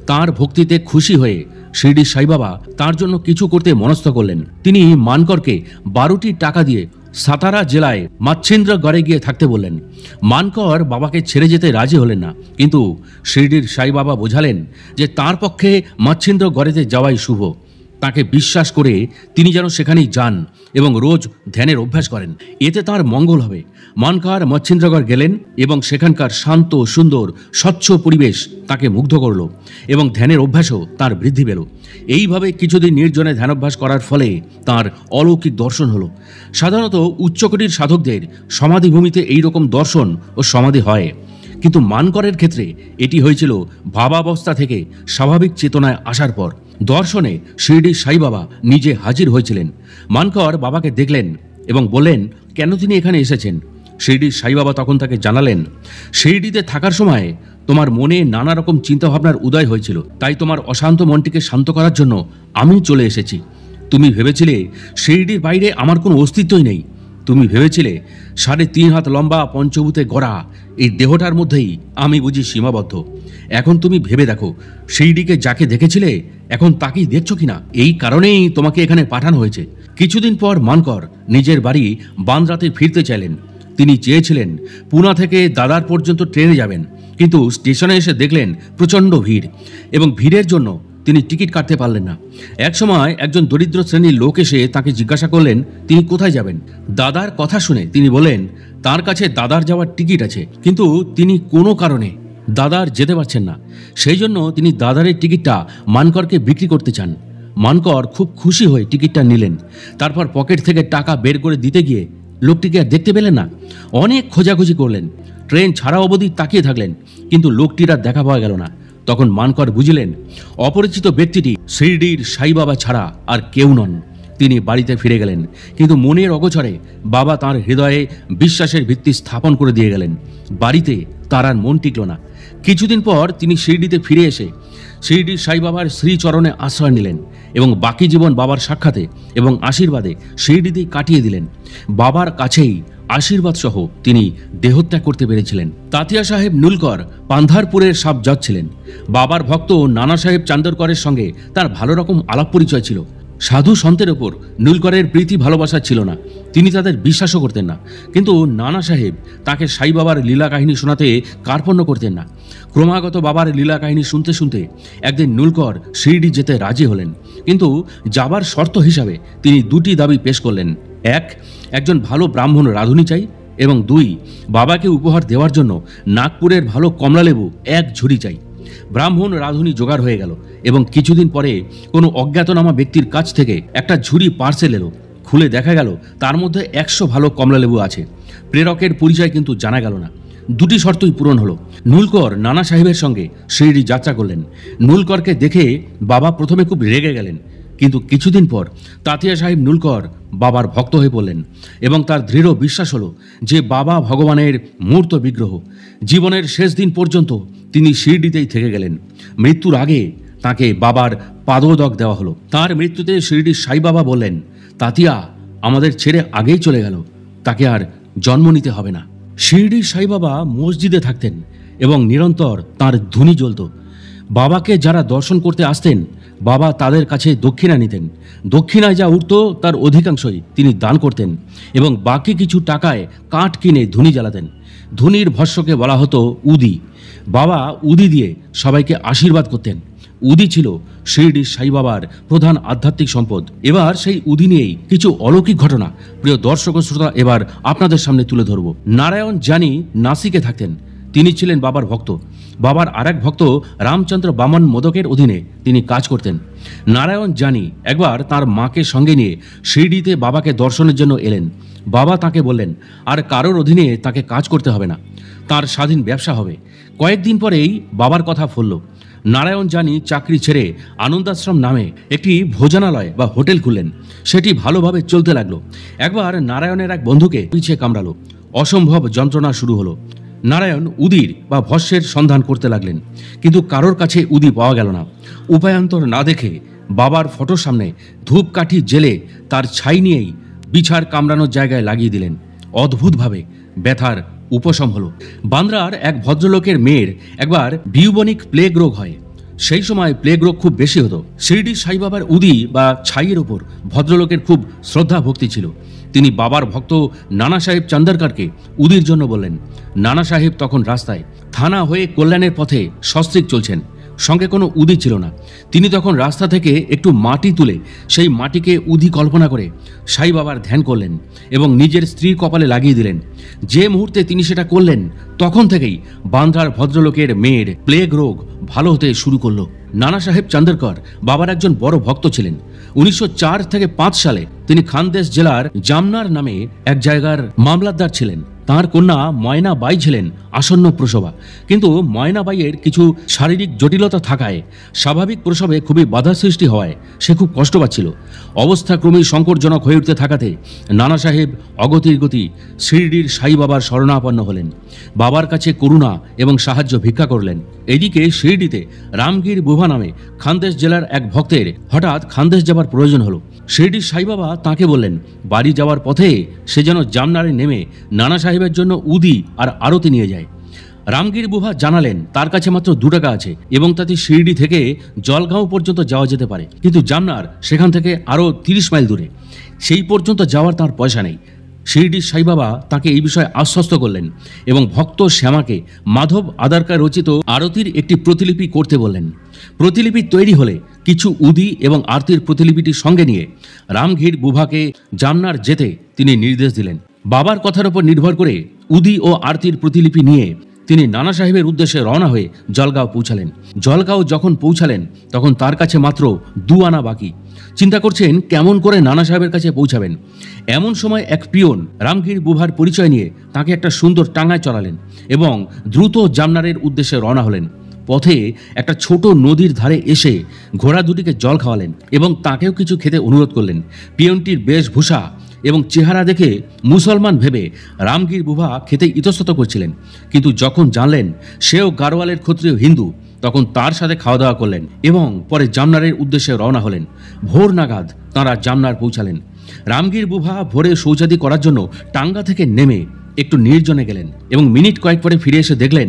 তার ভক্তিতে খুশি হয়ে শিরডির সাই বাবা তার জন্য কিছু করতে মনস্থ করলেন। তিনি মানকরকে 12টি টাকা দিয়ে সাতারা জেলায় মাচ্ছিন্দ্রগড়ে গিয়ে থাকতে বললেন। মানকর বাবাকে ছেড়ে যেতে রাজি হলেন না, কিন্তু শিরডির সাই বাবা বোঝালেন যে তার পক্ষে মাচ্ছিন্দ্রগড়েতে যাওয়াই শুভ। তাকে বিশ্বাস করে তিনি যেন সেখানেই যান এবং রোজ ধ্যানের অভ্যাস করেন। এতে তার মঙ্গল হবে। মানকার মচ্ছিন্দ্রগড় গেলেন এবং সেখানকার শান্ত সুন্দর স্বচ্ছ পরিবেশ তাকে মুগ্ধ করল এবং ধ্যানের অভ্যাসও তার বৃদ্ধি পেল। এইভাবে কিছুদিন নির্জনে ধ্যানাভ্যাস করার ফলে তার অলৌকিক দর্শন হলো। সাধারণত উচ্চকোটির সাধকদের সমাধিভূমিতে এইরকম দর্শন ও সমাধি হয়, কিন্তু মানকরের ক্ষেত্রে এটি হয়েছিল ভাবাবস্থা থেকে স্বাভাবিক চেতনায় আসার পর। দর্শনে শিরডির সাই বাবা নিজে হাজির হয়েছিলেন। মানকর বাবাকে দেখলেন এবং বললেন কেন তিনি এখানে এসেছেন। শিরডির সাই বাবা তখন তাকে জানালেন, শিরডিতে থাকার সময় তোমার মনে নানা রকম চিন্তাভাবনার উদয় হয়েছিল, তাই তোমার অশান্ত মনটিকে শান্ত করার জন্য আমি চলে এসেছি। তুমি ভেবেছিলে শিরডির বাইরে আমার কোনো অস্তিত্বই নেই। তুমি ভেবেছিলে 3.5 হাত লম্বা পঞ্চভূতে গড়া এই দেহটার মধ্যেই আমি বুঝি সীমাবদ্ধ। এখন তুমি ভেবে দেখো, শিরডিকে যাকে দেখেছিলে এখন তাকেই দেখছো কিনা। এই কারণেই তোমাকে এখানে পাঠানো হয়েছে। কিছুদিন পর মানকর নিজের বাড়ি বান্দ্রাতে ফিরতে চাইলেন। তিনি চেয়েছিলেন পুনা থেকে দাদার পর্যন্ত ট্রেনে যাবেন, কিন্তু স্টেশনে এসে দেখলেন প্রচণ্ড ভিড় এবং ভিড়ের জন্য তিনি টিকিট কাটতে পারলেন না। একসময় একজন দরিদ্র শ্রেণীর লোক এসে তাকে জিজ্ঞাসা করলেন তিনি কোথায় যাবেন। দাদার কথা শুনে তিনি বললেন তার কাছে দাদার যাওয়ার টিকিট আছে, কিন্তু তিনি কোনো কারণে দাদার যেতে পারছেন না। সেই জন্য তিনি দাদারের টিকিটটা মানকরকে বিক্রি করতে চান। মানকর খুব খুশি হয়ে টিকিটটা নিলেন। তারপর পকেট থেকে টাকা বের করে দিতে গিয়ে লোকটিকে আর দেখতে পেলেন না। অনেক খোঁজাখুঁজি করলেন, ট্রেন ছাড়া অবধি তাকিয়ে থাকলেন, কিন্তু লোকটির আর দেখা পাওয়া গেল না। তখন মানকর বুঝলেন অপরিচিত ব্যক্তিটি শিরডির সাই বাবা ছাড়া আর কেউ নন। তিনি বাড়িতে ফিরে গেলেন, কিন্তু মনের অগোচরে বাবা তাঁর হৃদয়ে বিশ্বাসের ভিত্তি স্থাপন করে দিয়ে গেলেন। বাড়িতে তার আর মন টিকল না। কিছুদিন পর তিনি শিরডিতে ফিরে এসে শিরডির সাই বাবার শ্রীচরণে আশ্রয় নিলেন এবং বাকি জীবন বাবার সাক্ষাতে এবং আশীর্বাদে শিরডিতেই কাটিয়ে দিলেন। বাবার কাছেই আশীর্বাদ সহ তিনি দেহত্যাগ করতে পেরেছিলেন। তাতিয়া সাহেব নুলকর পান্ধারপুরের সাব জজ ছিলেন। বাবার ভক্ত নানা সাহেব চান্দরকরের সঙ্গে তার ভালো রকম আলাপ পরিচয় ছিল। সাধু সন্তের ওপর নুলকরের প্রীতি ভালোবাসা ছিল না, তিনি তাদের বিশ্বাসও করতেন না। কিন্তু নানা সাহেব তাকে সাই বাবার লীলা কাহিনী শোনাতে কার্পণ্য করতেন না। ক্রমাগত বাবার লীলা কাহিনী শুনতে শুনতে একদিন নুলকর শিরডি যেতে রাজি হলেন, কিন্তু যাবার শর্ত হিসাবে তিনি 2টি দাবি পেশ করলেন। একজন ভালো ব্রাহ্মণ রাঁধুনি চাই, এবং 2, বাবাকে উপহার দেওয়ার জন্য নাগপুরের ভালো কমলালেবু 1 ঝুড়ি চাই। ব্রাহ্মণ রাঁধুনি জোগাড় হয়ে গেল এবং কিছুদিন পরে কোনো অজ্ঞাতনামা ব্যক্তির কাছ থেকে একটা ঝুড়ি পার্সেল এলো। খুলে দেখা গেল তার মধ্যে 100 ভালো কমলালেবু আছে। প্রেরকের পরিচয় কিন্তু জানা গেল না। 2টি শর্তই পূরণ হলো। নুলকর নানা সাহেবের সঙ্গে শিরডি যাত্রা করলেন। নুলকরকে দেখে বাবা প্রথমে খুব রেগে গেলেন, কিন্তু কিছুদিন পর তাতিয়া সাহেব নুলকর বাবার ভক্ত হয়ে পড়লেন এবং তার দৃঢ় বিশ্বাস হলো যে বাবা ভগবানের মূর্ত বিগ্রহ। জীবনের শেষ দিন পর্যন্ত তিনি শিরডিতেই থেকে গেলেন। মৃত্যুর আগে তাকে বাবার পাদোদক দেওয়া হলো। তার মৃত্যুতে শিরডির সাই বাবা বললেন, তাতিয়া আমাদের ছেড়ে আগেই চলে গেল, তাকে আর জন্ম নিতে হবে না। শিরডির সাই বাবা মসজিদে থাকতেন এবং নিরন্তর তার ধুনি জ্বলত। বাবাকে যারা দর্শন করতে আসতেন বাবা তাদের কাছে দক্ষিণা নিতেন। দক্ষিণায় যা উঠত তার অধিকাংশই তিনি দান করতেন এবং বাকি কিছু টাকায় কাঠ কিনে ধুনি জ্বালাতেন। ধুনির ভস্যকে বলা হতো উদি। বাবা উদি দিয়ে সবাইকে আশীর্বাদ করতেন। উদি ছিল শিরডির সাই বাবার প্রধান আধ্যাত্মিক সম্পদ। এবার সেই উদি নিয়েই কিছু অলৌকিক ঘটনা প্রিয় দর্শক শ্রোতা এবার আপনাদের সামনে তুলে ধরব। নারায়ণ জানি নাসিকে থাকতেন। তিনি ছিলেন বাবার ভক্ত। বাবার আরেক ভক্ত রামচন্দ্র বামন মোদকের অধীনে তিনি কাজ করতেন। নারায়ণ জানি একবার তার মাকে সঙ্গে নিয়ে শিরডিতে বাবাকে দর্শনের জন্য এলেন। বাবা তাকে বললেন আর কারোর অধীনে তাকে কাজ করতে হবে না, তার স্বাধীন ব্যবসা হবে। কয়েকদিন পরেই বাবার কথা ফলল। নারায়ণ জানি চাকরি ছেড়ে আনন্দাশ্রম নামে একটি ভোজনালয় বা হোটেল খুললেন। সেটি ভালোভাবে চলতে লাগলো। একবার নারায়ণের এক বন্ধুকে পিছিয়ে কামড়ালো। অসম্ভব যন্ত্রণা শুরু হলো। নারায়ণ উদির বা ভস্যের সন্ধান করতে লাগলেন, কিন্তু কারোর কাছে উদি পাওয়া গেল না। উপায়ান্তর না দেখে বাবার ফটোর সামনে ধূপকাঠি জেলে তার ছাই নিয়েই বিছার কামড়ানোর জায়গায় লাগিয়ে দিলেন। অদ্ভুতভাবে ব্যথার উপশম হলো। বান্দ্রার এক ভদ্রলোকের মেয়ের একবার বিউবনিক প্লেগ রোগ হয়। সেই সময় প্লেগ রোগ খুব বেশি হতো। শিরডির সাই বাবার উদি বা ছাইয়ের ওপর ভদ্রলোকের খুব শ্রদ্ধা ভক্তি ছিল। তিনি বাবার ভক্ত নানা সাহেব চান্দরকরকে উদির জন্য বললেন। নানা সাহেব তখন রাস্তায় থানা হয়ে কল্যাণের পথে সস্ত্রীক চলছেন। সঙ্গে কোনো উদি ছিল না। তিনি তখন রাস্তা থেকে একটু মাটি তুলে সেই মাটিকে উদি কল্পনা করে সাই বাবার ধ্যান করলেন এবং নিজের স্ত্রীর কপালে লাগিয়ে দিলেন। যে মুহূর্তে তিনি সেটা করলেন তখন থেকেই বান্দ্রার ভদ্রলোকের মেয়ের প্লেগ রোগ ভালো হতে শুরু করলো। নানা সাহেব চান্দেরকর বাবার একজন বড় ভক্ত ছিলেন। 1904 থেকে 5 সালে তিনি খানদেশ জেলার জামনার নামে এক জায়গার মামলাতদার ছিলেন। তাঁর কন্যা ময়না বাই ছিলেন আসন্ন প্রসবা, কিন্তু ময়না বাইয়ের কিছু শারীরিক জটিলতা থাকায় স্বাভাবিক প্রসবে খুবই বাধা সৃষ্টি হওয়ায় সে খুব কষ্ট পাচ্ছিল। অবস্থা ক্রমেই সংকটজনক হয়ে উঠতে থাকাতে নানা সাহেব অগতির গতি শিরডির সাই বাবার শরণাপন্ন হলেন। বাবার কাছে করুণা এবং সাহায্য ভিক্ষা করলেন। এদিকে শিরডিতে রামগীর বুভা নামে খানদেশ জেলার এক ভক্তের হঠাৎ খানদেশ যাবার প্রয়োজন হলো। শিরডির সাই বাবা তাঁকে বললেন বাড়ি যাওয়ার পথে সে যেন জামনারে নেমে নানা সাহেবের জন্য উদি আর আরতি নিয়ে যায়। রামগীর বুভা জানালেন তার কাছে মাত্র 2 টাকা আছে এবং তাতে শিরডি থেকে জলগাঁও পর্যন্ত যাওয়া যেতে পারে, কিন্তু জামনার সেখান থেকে আরও 30 মাইল দূরে, সেই পর্যন্ত যাওয়ার তার পয়সা নেই। শিরডির সাই বাবা তাকে এই বিষয়ে আশ্বস্ত করলেন এবং ভক্ত শ্যামাকে মাধব আদারকার রচিত আরতির একটি প্রতিলিপি করতে বললেন। প্রতিলিপি তৈরি হলে কিছু উদি এবং আরতির প্রতিলিপিটি সঙ্গে নিয়ে রামগীর বুভাকে জামনার যেতে তিনি নির্দেশ দিলেন। বাবার কথার উপর নির্ভর করে উদি ও আরতির প্রতিলিপি নিয়ে তিনি নানা সাহেবের উদ্দেশ্যে রওনা হয়ে জলগাঁও পৌঁছালেন। জলগাঁও যখন পৌঁছালেন তখন তার কাছে মাত্র 2 আনা বাকি। চিন্তা করছেন কেমন করে নানা সাহেবের কাছে পৌঁছাবেন। এমন সময় এক পিয়ন রামগীর বুভার পরিচয় নিয়ে তাকে একটা সুন্দর টাঙ্গায় চড়ালেন এবং দ্রুত জামনারের উদ্দেশ্যে রওনা হলেন। পথে একটা ছোট নদীর ধারে এসে ঘোড়া দুটিকে জল খাওয়ালেন এবং তাকেও কিছু খেতে অনুরোধ করলেন। পিয়নটির বেশভূষা এবং চেহারা দেখে মুসলমান ভেবে রামগীর বুভা খেতে ইতস্তত করছিলেন, কিন্তু যখন জানলেন সেও গাড়োয়ালের ক্ষত্রিয় হিন্দু তখন তার সাথে খাওয়া দাওয়া করলেন এবং পরে জামনারের উদ্দেশ্যে রওনা হলেন। ভোর নাগাদ তাঁরা জামনার পৌঁছালেন। রামগীর বুভা ভোরে শৌচাদি করার জন্য টাঙ্গা থেকে নেমে একটু নির্জনে গেলেন এবং মিনিট কয়েক পরে ফিরে এসে দেখলেন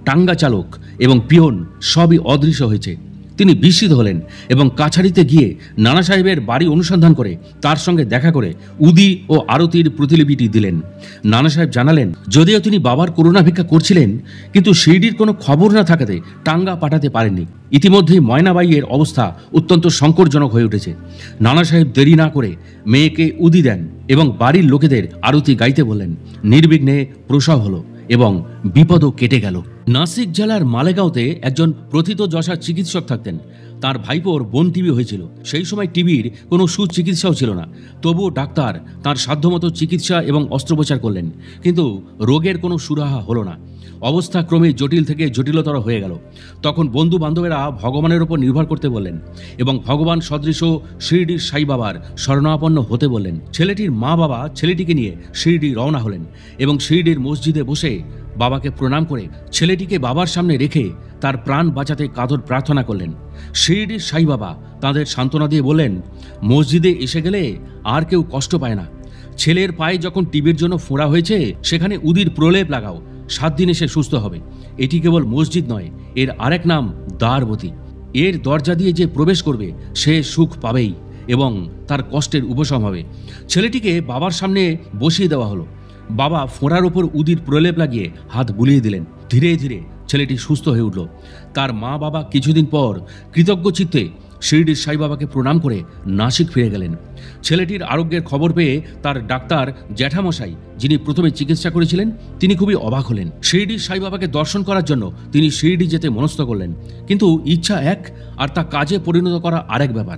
টাঙ্গা চালক এবং পিয়ন সবই অদৃশ্য হয়েছে। তিনি বিস্মিত হলেন এবং কাছারিতে গিয়ে নানা সাহেবের বাড়ি অনুসন্ধান করে তার সঙ্গে দেখা করে উদি ও আরতির প্রতিলিপিটি দিলেন। নানা সাহেব জানালেন যদিও তিনি বাবার করুণা ভিক্ষা করছিলেন, কিন্তু শিরডির কোনো খবর না থাকাতে টাঙ্গা পাঠাতে পারেননি। ইতিমধ্যেই ময়নাবাইয়ের অবস্থা অত্যন্ত সংকটজনক হয়ে উঠেছে। নানা সাহেব দেরি না করে মেয়েকে উদি দেন এবং বাড়ির লোকেদের আরতি গাইতে বললেন। নির্বিঘ্নে প্রসব হলো এবং বিপদও কেটে গেল। নাসিক জেলার মালেগাঁওতে একজন প্রথিতযশা চিকিৎসক থাকতেন। তার ভাইপোর বোন টিবি হয়েছিল। সেই সময় টিবির কোনো সুচিকিৎসাও ছিল না। তবুও ডাক্তার তার সাধ্যমতো চিকিৎসা এবং অস্ত্রোপচার করলেন, কিন্তু রোগের কোনো সুরাহা হলো না। অবস্থা ক্রমে জটিল থেকে জটিলতর হয়ে গেল। তখন বন্ধু বান্ধবেরা ভগবানের উপর নির্ভর করতে বললেন এবং ভগবান সদৃশ শিরডির সাই বাবার শরণাপন্ন হতে বললেন। ছেলেটির মা বাবা ছেলেটিকে নিয়ে শিরডি রওনা হলেন এবং শিরডির মসজিদে বসে বাবাকে প্রণাম করে ছেলেটিকে বাবার সামনে রেখে তার প্রাণ বাঁচাতে কাতর প্রার্থনা করলেন। শিরডির সাই বাবা তাদের সান্ত্বনা দিয়ে বললেন, মসজিদে এসে গেলে আর কেউ কষ্ট পায় না। ছেলের পায়ে যখন টিবির জন্য ফোঁড়া হয়েছে সেখানে উদির প্রলেপ লাগাও, 7 দিনে সে সুস্থ হবে। এটি কেবল মসজিদ নয়, এর আরেক নাম দ্বারবতী। এর দরজা দিয়ে যে প্রবেশ করবে সে সুখ পাবেই এবং তার কষ্টের উপশম হবে। ছেলেটিকে বাবার সামনে বসিয়ে দেওয়া হলো। বাবা ফোঁড়ার ওপর উদির প্রলেপ লাগিয়ে হাত বুলিয়ে দিলেন। ধীরে ধীরে ছেলেটি সুস্থ হয়ে উঠল। তার মা বাবা কিছুদিন পর কৃতজ্ঞ চিত্তে শিরডির সাই বাবাকে প্রণাম করে নাসিক ফিরে গেলেন। ছেলেটির আরোগ্যের খবর পেয়ে তার ডাক্তার জ্যাঠামশাই, যিনি প্রথমে চিকিৎসা করেছিলেন, তিনি খুবই অবাক হলেন। শিরডির সাই বাবাকে দর্শন করার জন্য তিনি শিরডি যেতে মনস্থ করলেন, কিন্তু ইচ্ছা এক আর তা কাজে পরিণত করা আরেক ব্যাপার।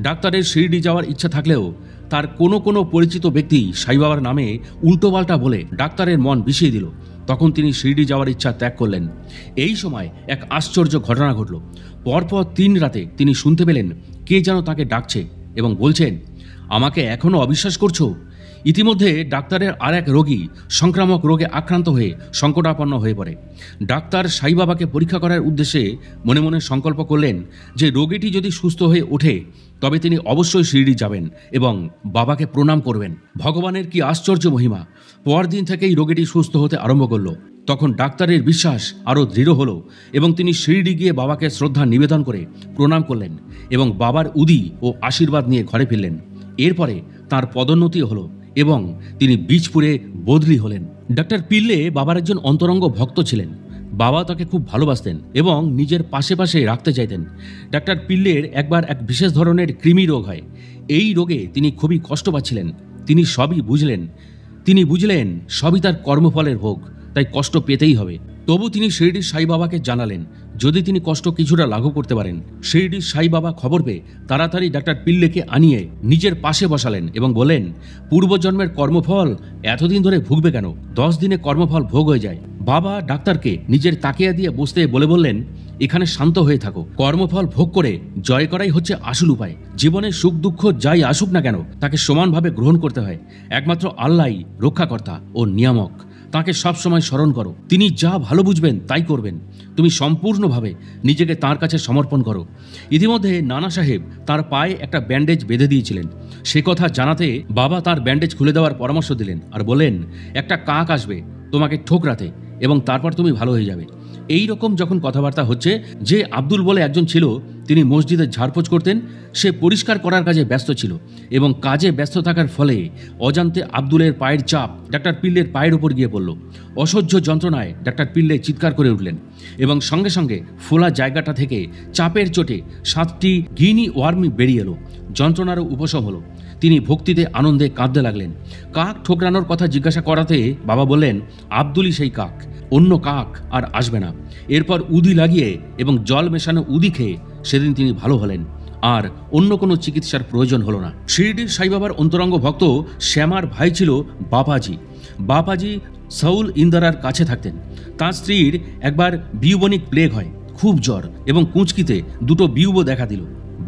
ডাক্তারের শিরডি যাওয়ার ইচ্ছা থাকলেও তার কোনো পরিচিত ব্যক্তি সাই বাবার নামে উল্টোপাল্টা বলে ডাক্তারের মন বিষিয়ে দিল। তখন তিনি শিরডি যাওয়ার ইচ্ছা ত্যাগ করলেন। এই সময় এক আশ্চর্য ঘটনা ঘটল। পরপর 3 রাতে তিনি শুনতে পেলেন কে যেন তাকে ডাকছে এবং বলছেন, আমাকে এখনো অবিশ্বাস করছো? ইতিমধ্যে ডাক্তারের আর এক রোগী সংক্রামক রোগে আক্রান্ত হয়ে সংকটাপন্ন হয়ে পড়ে। ডাক্তার সাই বাবাকে পরীক্ষা করার উদ্দেশ্যে মনে মনে সংকল্প করলেন যে রোগীটি যদি সুস্থ হয়ে ওঠে তবে তিনি অবশ্যই শিরডি যাবেন এবং বাবাকে প্রণাম করবেন। ভগবানের কি আশ্চর্য মহিমা! পরদিন থেকেই রোগীটি সুস্থ হতে আরম্ভ করল। তখন ডাক্তারের বিশ্বাস আরও দৃঢ় হলো এবং তিনি শিরডি গিয়ে বাবাকে শ্রদ্ধা নিবেদন করে প্রণাম করলেন এবং বাবার উদি ও আশীর্বাদ নিয়ে ঘরে ফিরলেন। এরপরে তার পদোন্নতি হলো এবং তিনি বীজপুরে বদলি হলেন। ডাক্তার পিল্লে বাবার একজন অন্তরঙ্গ ভক্ত ছিলেন। বাবা তাকে খুব ভালোবাসতেন এবং নিজের পাশে পাশে রাখতে চাইতেন। ডাক্তার পিল্লের একবার এক বিশেষ ধরনের কৃমি রোগ হয়। এই রোগে তিনি খুবই কষ্ট পাচ্ছিলেন। তিনি বুঝলেন সবই তার কর্মফলের ভোগ, তাই কষ্ট পেতেই হবে। তবু তিনি শিরডির সাই বাবাকে জানালেন যদি তিনি কষ্ট কিছুটা লাঘব করতে পারেন। শিরডির সাই বাবা খবর পেয়ে তাড়াতাড়ি ডাক্তার পিল্লেকে আনিয়ে নিজের পাশে বসালেন এবং বলেন, পূর্বজন্মের কর্মফল এতদিন ধরে ভুগবে কেন? 10 দিনে কর্মফল ভোগ হয়ে যায়। বাবা ডাক্তারকে নিজের তাকিয়া দিয়ে বসতে বললেন, এখানে শান্ত হয়ে থাকো। কর্মফল ভোগ করে জয় করাই হচ্ছে আসল উপায়। জীবনে সুখ দুঃখ যাই আসুক না কেন তাকে সমানভাবে গ্রহণ করতে হয়। একমাত্র আল্লাহই রক্ষাকর্তা ও নিয়ামক। তাকে সবসময় স্মরণ করো। তিনি যা ভালো বুঝবেন তাই করবেন। তুমি সম্পূর্ণভাবে নিজেকে তার কাছে সমর্পণ করো। ইতিমধ্যে নানা সাহেব তার পায়ে একটা ব্যান্ডেজ বেঁধে দিয়েছিলেন। সে কথা জানাতে বাবা তার ব্যান্ডেজ খুলে দেওয়ার পরামর্শ দিলেন আর বলেন, একটা কাক আসবে তোমাকে ঠোকরাতে এবং তারপর তুমি ভালো হয়ে যাবে। এই রকম যখন কথাবার্তা হচ্ছে, যে আব্দুল বলে একজন ছিল, তিনি মসজিদে ঝাড়পোছ করতেন। সে পরিষ্কার করার কাজে ব্যস্ত ছিল এবং কাজে ব্যস্ত থাকার ফলে অজান্তে আব্দুলের পায়ের চাপ ডাক্তার পিল্লের পায়ের উপর গিয়ে পড়ল। অসহ্য যন্ত্রণায় ডাক্তার পিল্লে চিৎকার করে উঠলেন এবং সঙ্গে সঙ্গে ফোলা জায়গাটা থেকে চাপের চোটে 7টি গিনি ওয়ার্মি বেরিয়ে এলো। যন্ত্রণারও উপশম হলো। তিনি ভক্তিতে আনন্দে কাঁদতে লাগলেন। কাক ঠোকরানোর কথা জিজ্ঞাসা করাতে বাবা বললেন, আব্দুলই সেই কাক, অন্য কাক আর আসবে না। এরপর উদি লাগিয়ে এবং জল মেশানো উদি খেয়ে সেদিন তিনি ভালো হলেন, আর অন্য কোনো চিকিৎসার প্রয়োজন হলো না। শিরডির সাইবাবার অন্তরঙ্গ ভক্ত শ্যামার ভাই ছিল বাপাজি। বাপাজি সাউল ইন্দারার কাছে থাকতেন। তার স্ত্রীর একবার বিউবনিক প্লেগ হয়, খুব জ্বর এবং কুঁচকিতে 2টো বিউবো দেখা দিল।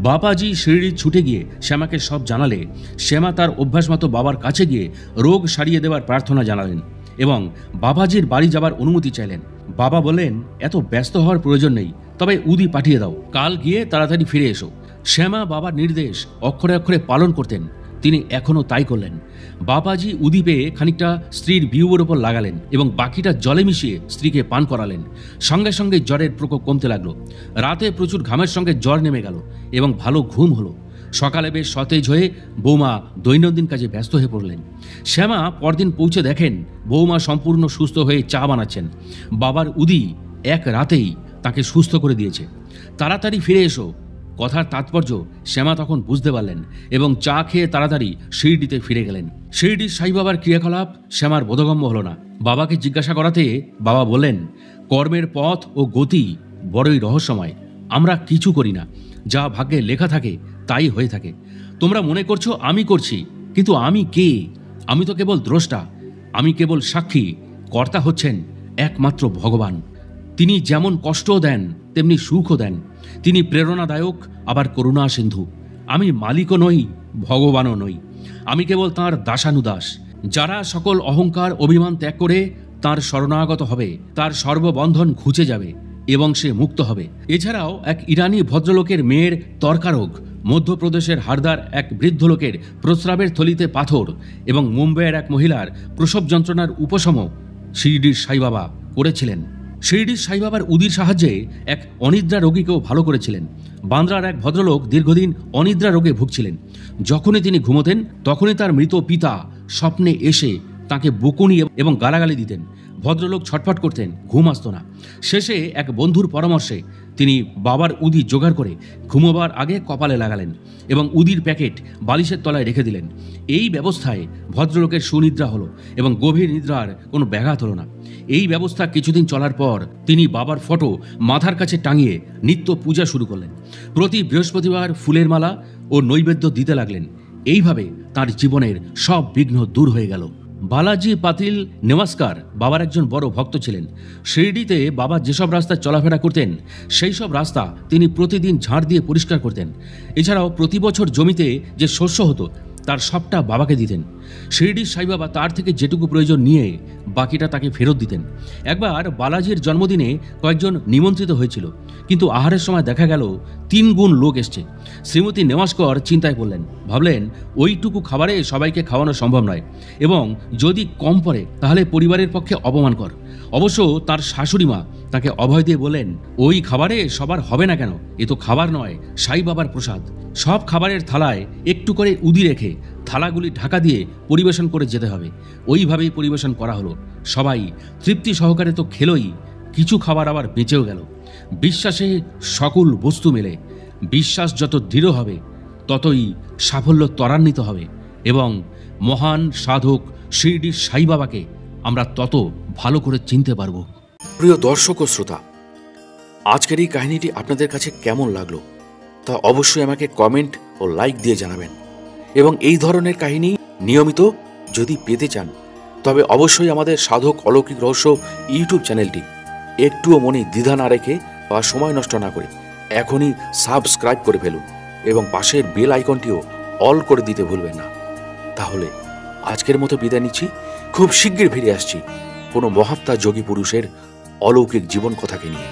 বাপাজি শিরডি ছুটে গিয়ে শ্যামাকে সব জানালে শ্যামা তার অভ্যাস মতো বাবার কাছে গিয়ে রোগ সারিয়ে দেওয়ার প্রার্থনা জানালেন এবং বাবাজির বাড়ি যাবার অনুমতি চাইলেন। বাবা বললেন, এত ব্যস্ত হওয়ার প্রয়োজন নেই, তবে উদি পাঠিয়ে দাও, কাল গিয়ে তাড়াতাড়ি ফিরে এসো। শ্যামা বাবার নির্দেশ অক্ষরে অক্ষরে পালন করতেন। তিনি এখনও তাই করলেন। বাবাজি উদি পেয়ে খানিকটা স্ত্রীর বিউবের ওপর লাগালেন এবং বাকিটা জলে মিশিয়ে স্ত্রীকে পান করালেন। সঙ্গে সঙ্গে জ্বরের প্রকোপ কমতে লাগলো। রাতে প্রচুর ঘামের সঙ্গে জ্বর নেমে গেল এবং ভালো ঘুম হলো। সকালে বেশ সতেজ হয়ে বৌমা দৈনন্দিন কাজে ব্যস্ত হয়ে পড়লেন। শ্যামা পরদিন পৌঁছে দেখেন বৌমা সম্পূর্ণ সুস্থ হয়ে চা বানাচ্ছেন। বাবার উদি এক রাতেই তাকে সুস্থ করে দিয়েছে। তাড়াতাড়ি ফিরে এসো কথার তাৎপর্য শ্যামা তখন বুঝতে পারলেন এবং চা খেয়ে তাড়াতাড়ি শিরডিতে ফিরে গেলেন। শিরডির সাই বাবার ক্রিয়াকলাপ শ্যামার বোধগম্য হলো না। বাবাকে জিজ্ঞাসা করাতে বাবা বললেন, কর্মের পথ ও গতি বড়ই রহস্যময়। আমরা কিছু করি না, যা ভাগ্যে লেখা থাকে তাই হয়ে থাকে। তোমরা মনে করছো আমি করছি, কিন্তু আমি কে? আমি তো কেবল দ্রষ্টা, আমি কেবল সাক্ষী। কর্তা হচ্ছেন একমাত্র ভগবান। তিনি যেমন কষ্টও দেন তেমনি সুখও দেন। তিনি প্রেরণাদায়ক আবার করুণা সিন্ধু। আমি মালিকও নই, ভগবানও নই। আমি কেবল তাঁর দাসানুদাস। যারা সকল অহংকার অভিমান ত্যাগ করে তাঁর শরণাগত হবে, তার সর্ববন্ধন ঘুচে যাবে এবং সে মুক্ত হবে। এছাড়াও এক ইরানি ভদ্রলোকের মেয়ের তর্কারোগ, মধ্যপ্রদেশের হারদার এক বৃদ্ধ লোকের প্রস্রাবের থলিতে পাথর এবং মুম্বাইয়ের এক মহিলার প্রসব যন্ত্রণার উপশম শিরডির সাইবাবা করেছিলেন। শিরডির সাইবাবার উদির সাহায্যে এক অনিদ্রা রোগীকেও ভালো করেছিলেন। বান্দ্রার এক ভদ্রলোক দীর্ঘদিন অনিদ্রা রোগে ভুগছিলেন। যখনই তিনি ঘুমোতেন তখনই তার মৃত পিতা স্বপ্নে এসে তাকে বকুনি এবং গালাগালি দিতেন। ভদ্রলোক ছটফট করতেন, ঘুম আসত না। শেষে এক বন্ধুর পরামর্শে তিনি বাবার উদি জোগাড় করে ঘুমোবার আগে কপালে লাগালেন এবং উদির প্যাকেট বালিশের তলায় রেখে দিলেন। এই ব্যবস্থায় ভদ্রলোকের সুনিদ্রা হলো এবং গভীর নিদ্রার কোনো ব্যাঘাত হলো না। এই ব্যবস্থা কিছুদিন চলার পর তিনি বাবার ফটো মাথার কাছে টাঙিয়ে নিত্য পূজা শুরু করলেন। প্রতি বৃহস্পতিবার ফুলের মালা ও নৈবেদ্য দিতে লাগলেন। এইভাবে তার জীবনের সব বিঘ্ন দূর হয়ে গেল। বালাজি পাতিল নেওয়াস্কার বাবার একজন বড় ভক্ত ছিলেন। শিরডিতে বাবা যেসব রাস্তায় চলাফেরা করতেন সেই সব রাস্তা তিনি প্রতিদিন ঝাড় দিয়ে পরিষ্কার করতেন। এছাড়াও প্রতি বছর জমিতে যে শস্য হতো তার সবটা বাবাকে দিতেন। শিরডির সাইবাবা তার থেকে যেটুকু প্রয়োজন নিয়ে বাকিটা তাকে ফেরত দিতেন। একবার বালাজির জন্মদিনে কয়েকজন নিমন্ত্রিত হয়েছিল, কিন্তু আহারের সময় দেখা গেল 3 গুণ লোক এসছে। শ্রীমতী নেওয়াস্কর চিন্তায় পড়লেন। ভাবলেন ওইটুকু খাবারে সবাইকে খাওয়ানো সম্ভব নয় এবং যদি কম পড়ে তাহলে পরিবারের পক্ষে অপমানকর। অবশ্য তার শাশুড়ি মা তাকে অভয় দিয়ে বললেন, ওই খাবারে সবার হবে না কেন, এ তো খাবার নয়, সাই বাবার প্রসাদ। সব খাবারের থালায় একটু করে উদি রেখে থালাগুলি ঢাকা দিয়ে পরিবেশন করে যেতে হবে। ওইভাবেই পরিবেশন করা হলো। সবাই তৃপ্তি সহকারে তো খেলোই, কিছু খাবার আবার বেঁচেও গেল। বিশ্বাসে সকল বস্তু মেলে। বিশ্বাস যত দৃঢ় হবে ততই সাফল্য ত্বরান্বিত হবে এবং মহান সাধক শিরডির সাই বাবাকে আমরা তত ভালো করে চিনতে পারব। প্রিয় দর্শক ও শ্রোতা, আজকের এই কাহিনীটি আপনাদের কাছে কেমন লাগলো তা অবশ্যই আমাকে কমেন্ট ও লাইক দিয়ে জানাবেন। এবং এই ধরনের কাহিনী নিয়মিত যদি পেতে চান তবে অবশ্যই আমাদের সাধক অলৌকিক রহস্য ইউটিউব চ্যানেলটি একটুও মনে দ্বিধা না রেখে বা সময় নষ্ট না করে এখনই সাবস্ক্রাইব করে ফেলুন এবং পাশের বেল আইকনটিও অল করে দিতে ভুলবেন না। তাহলে আজকের মতো বিদায় নিচ্ছি। খুব শিগগির ফিরে আসছি কোনো মহাত্মা যোগী পুরুষের অলৌকিক জীবন কথাকে নিয়ে।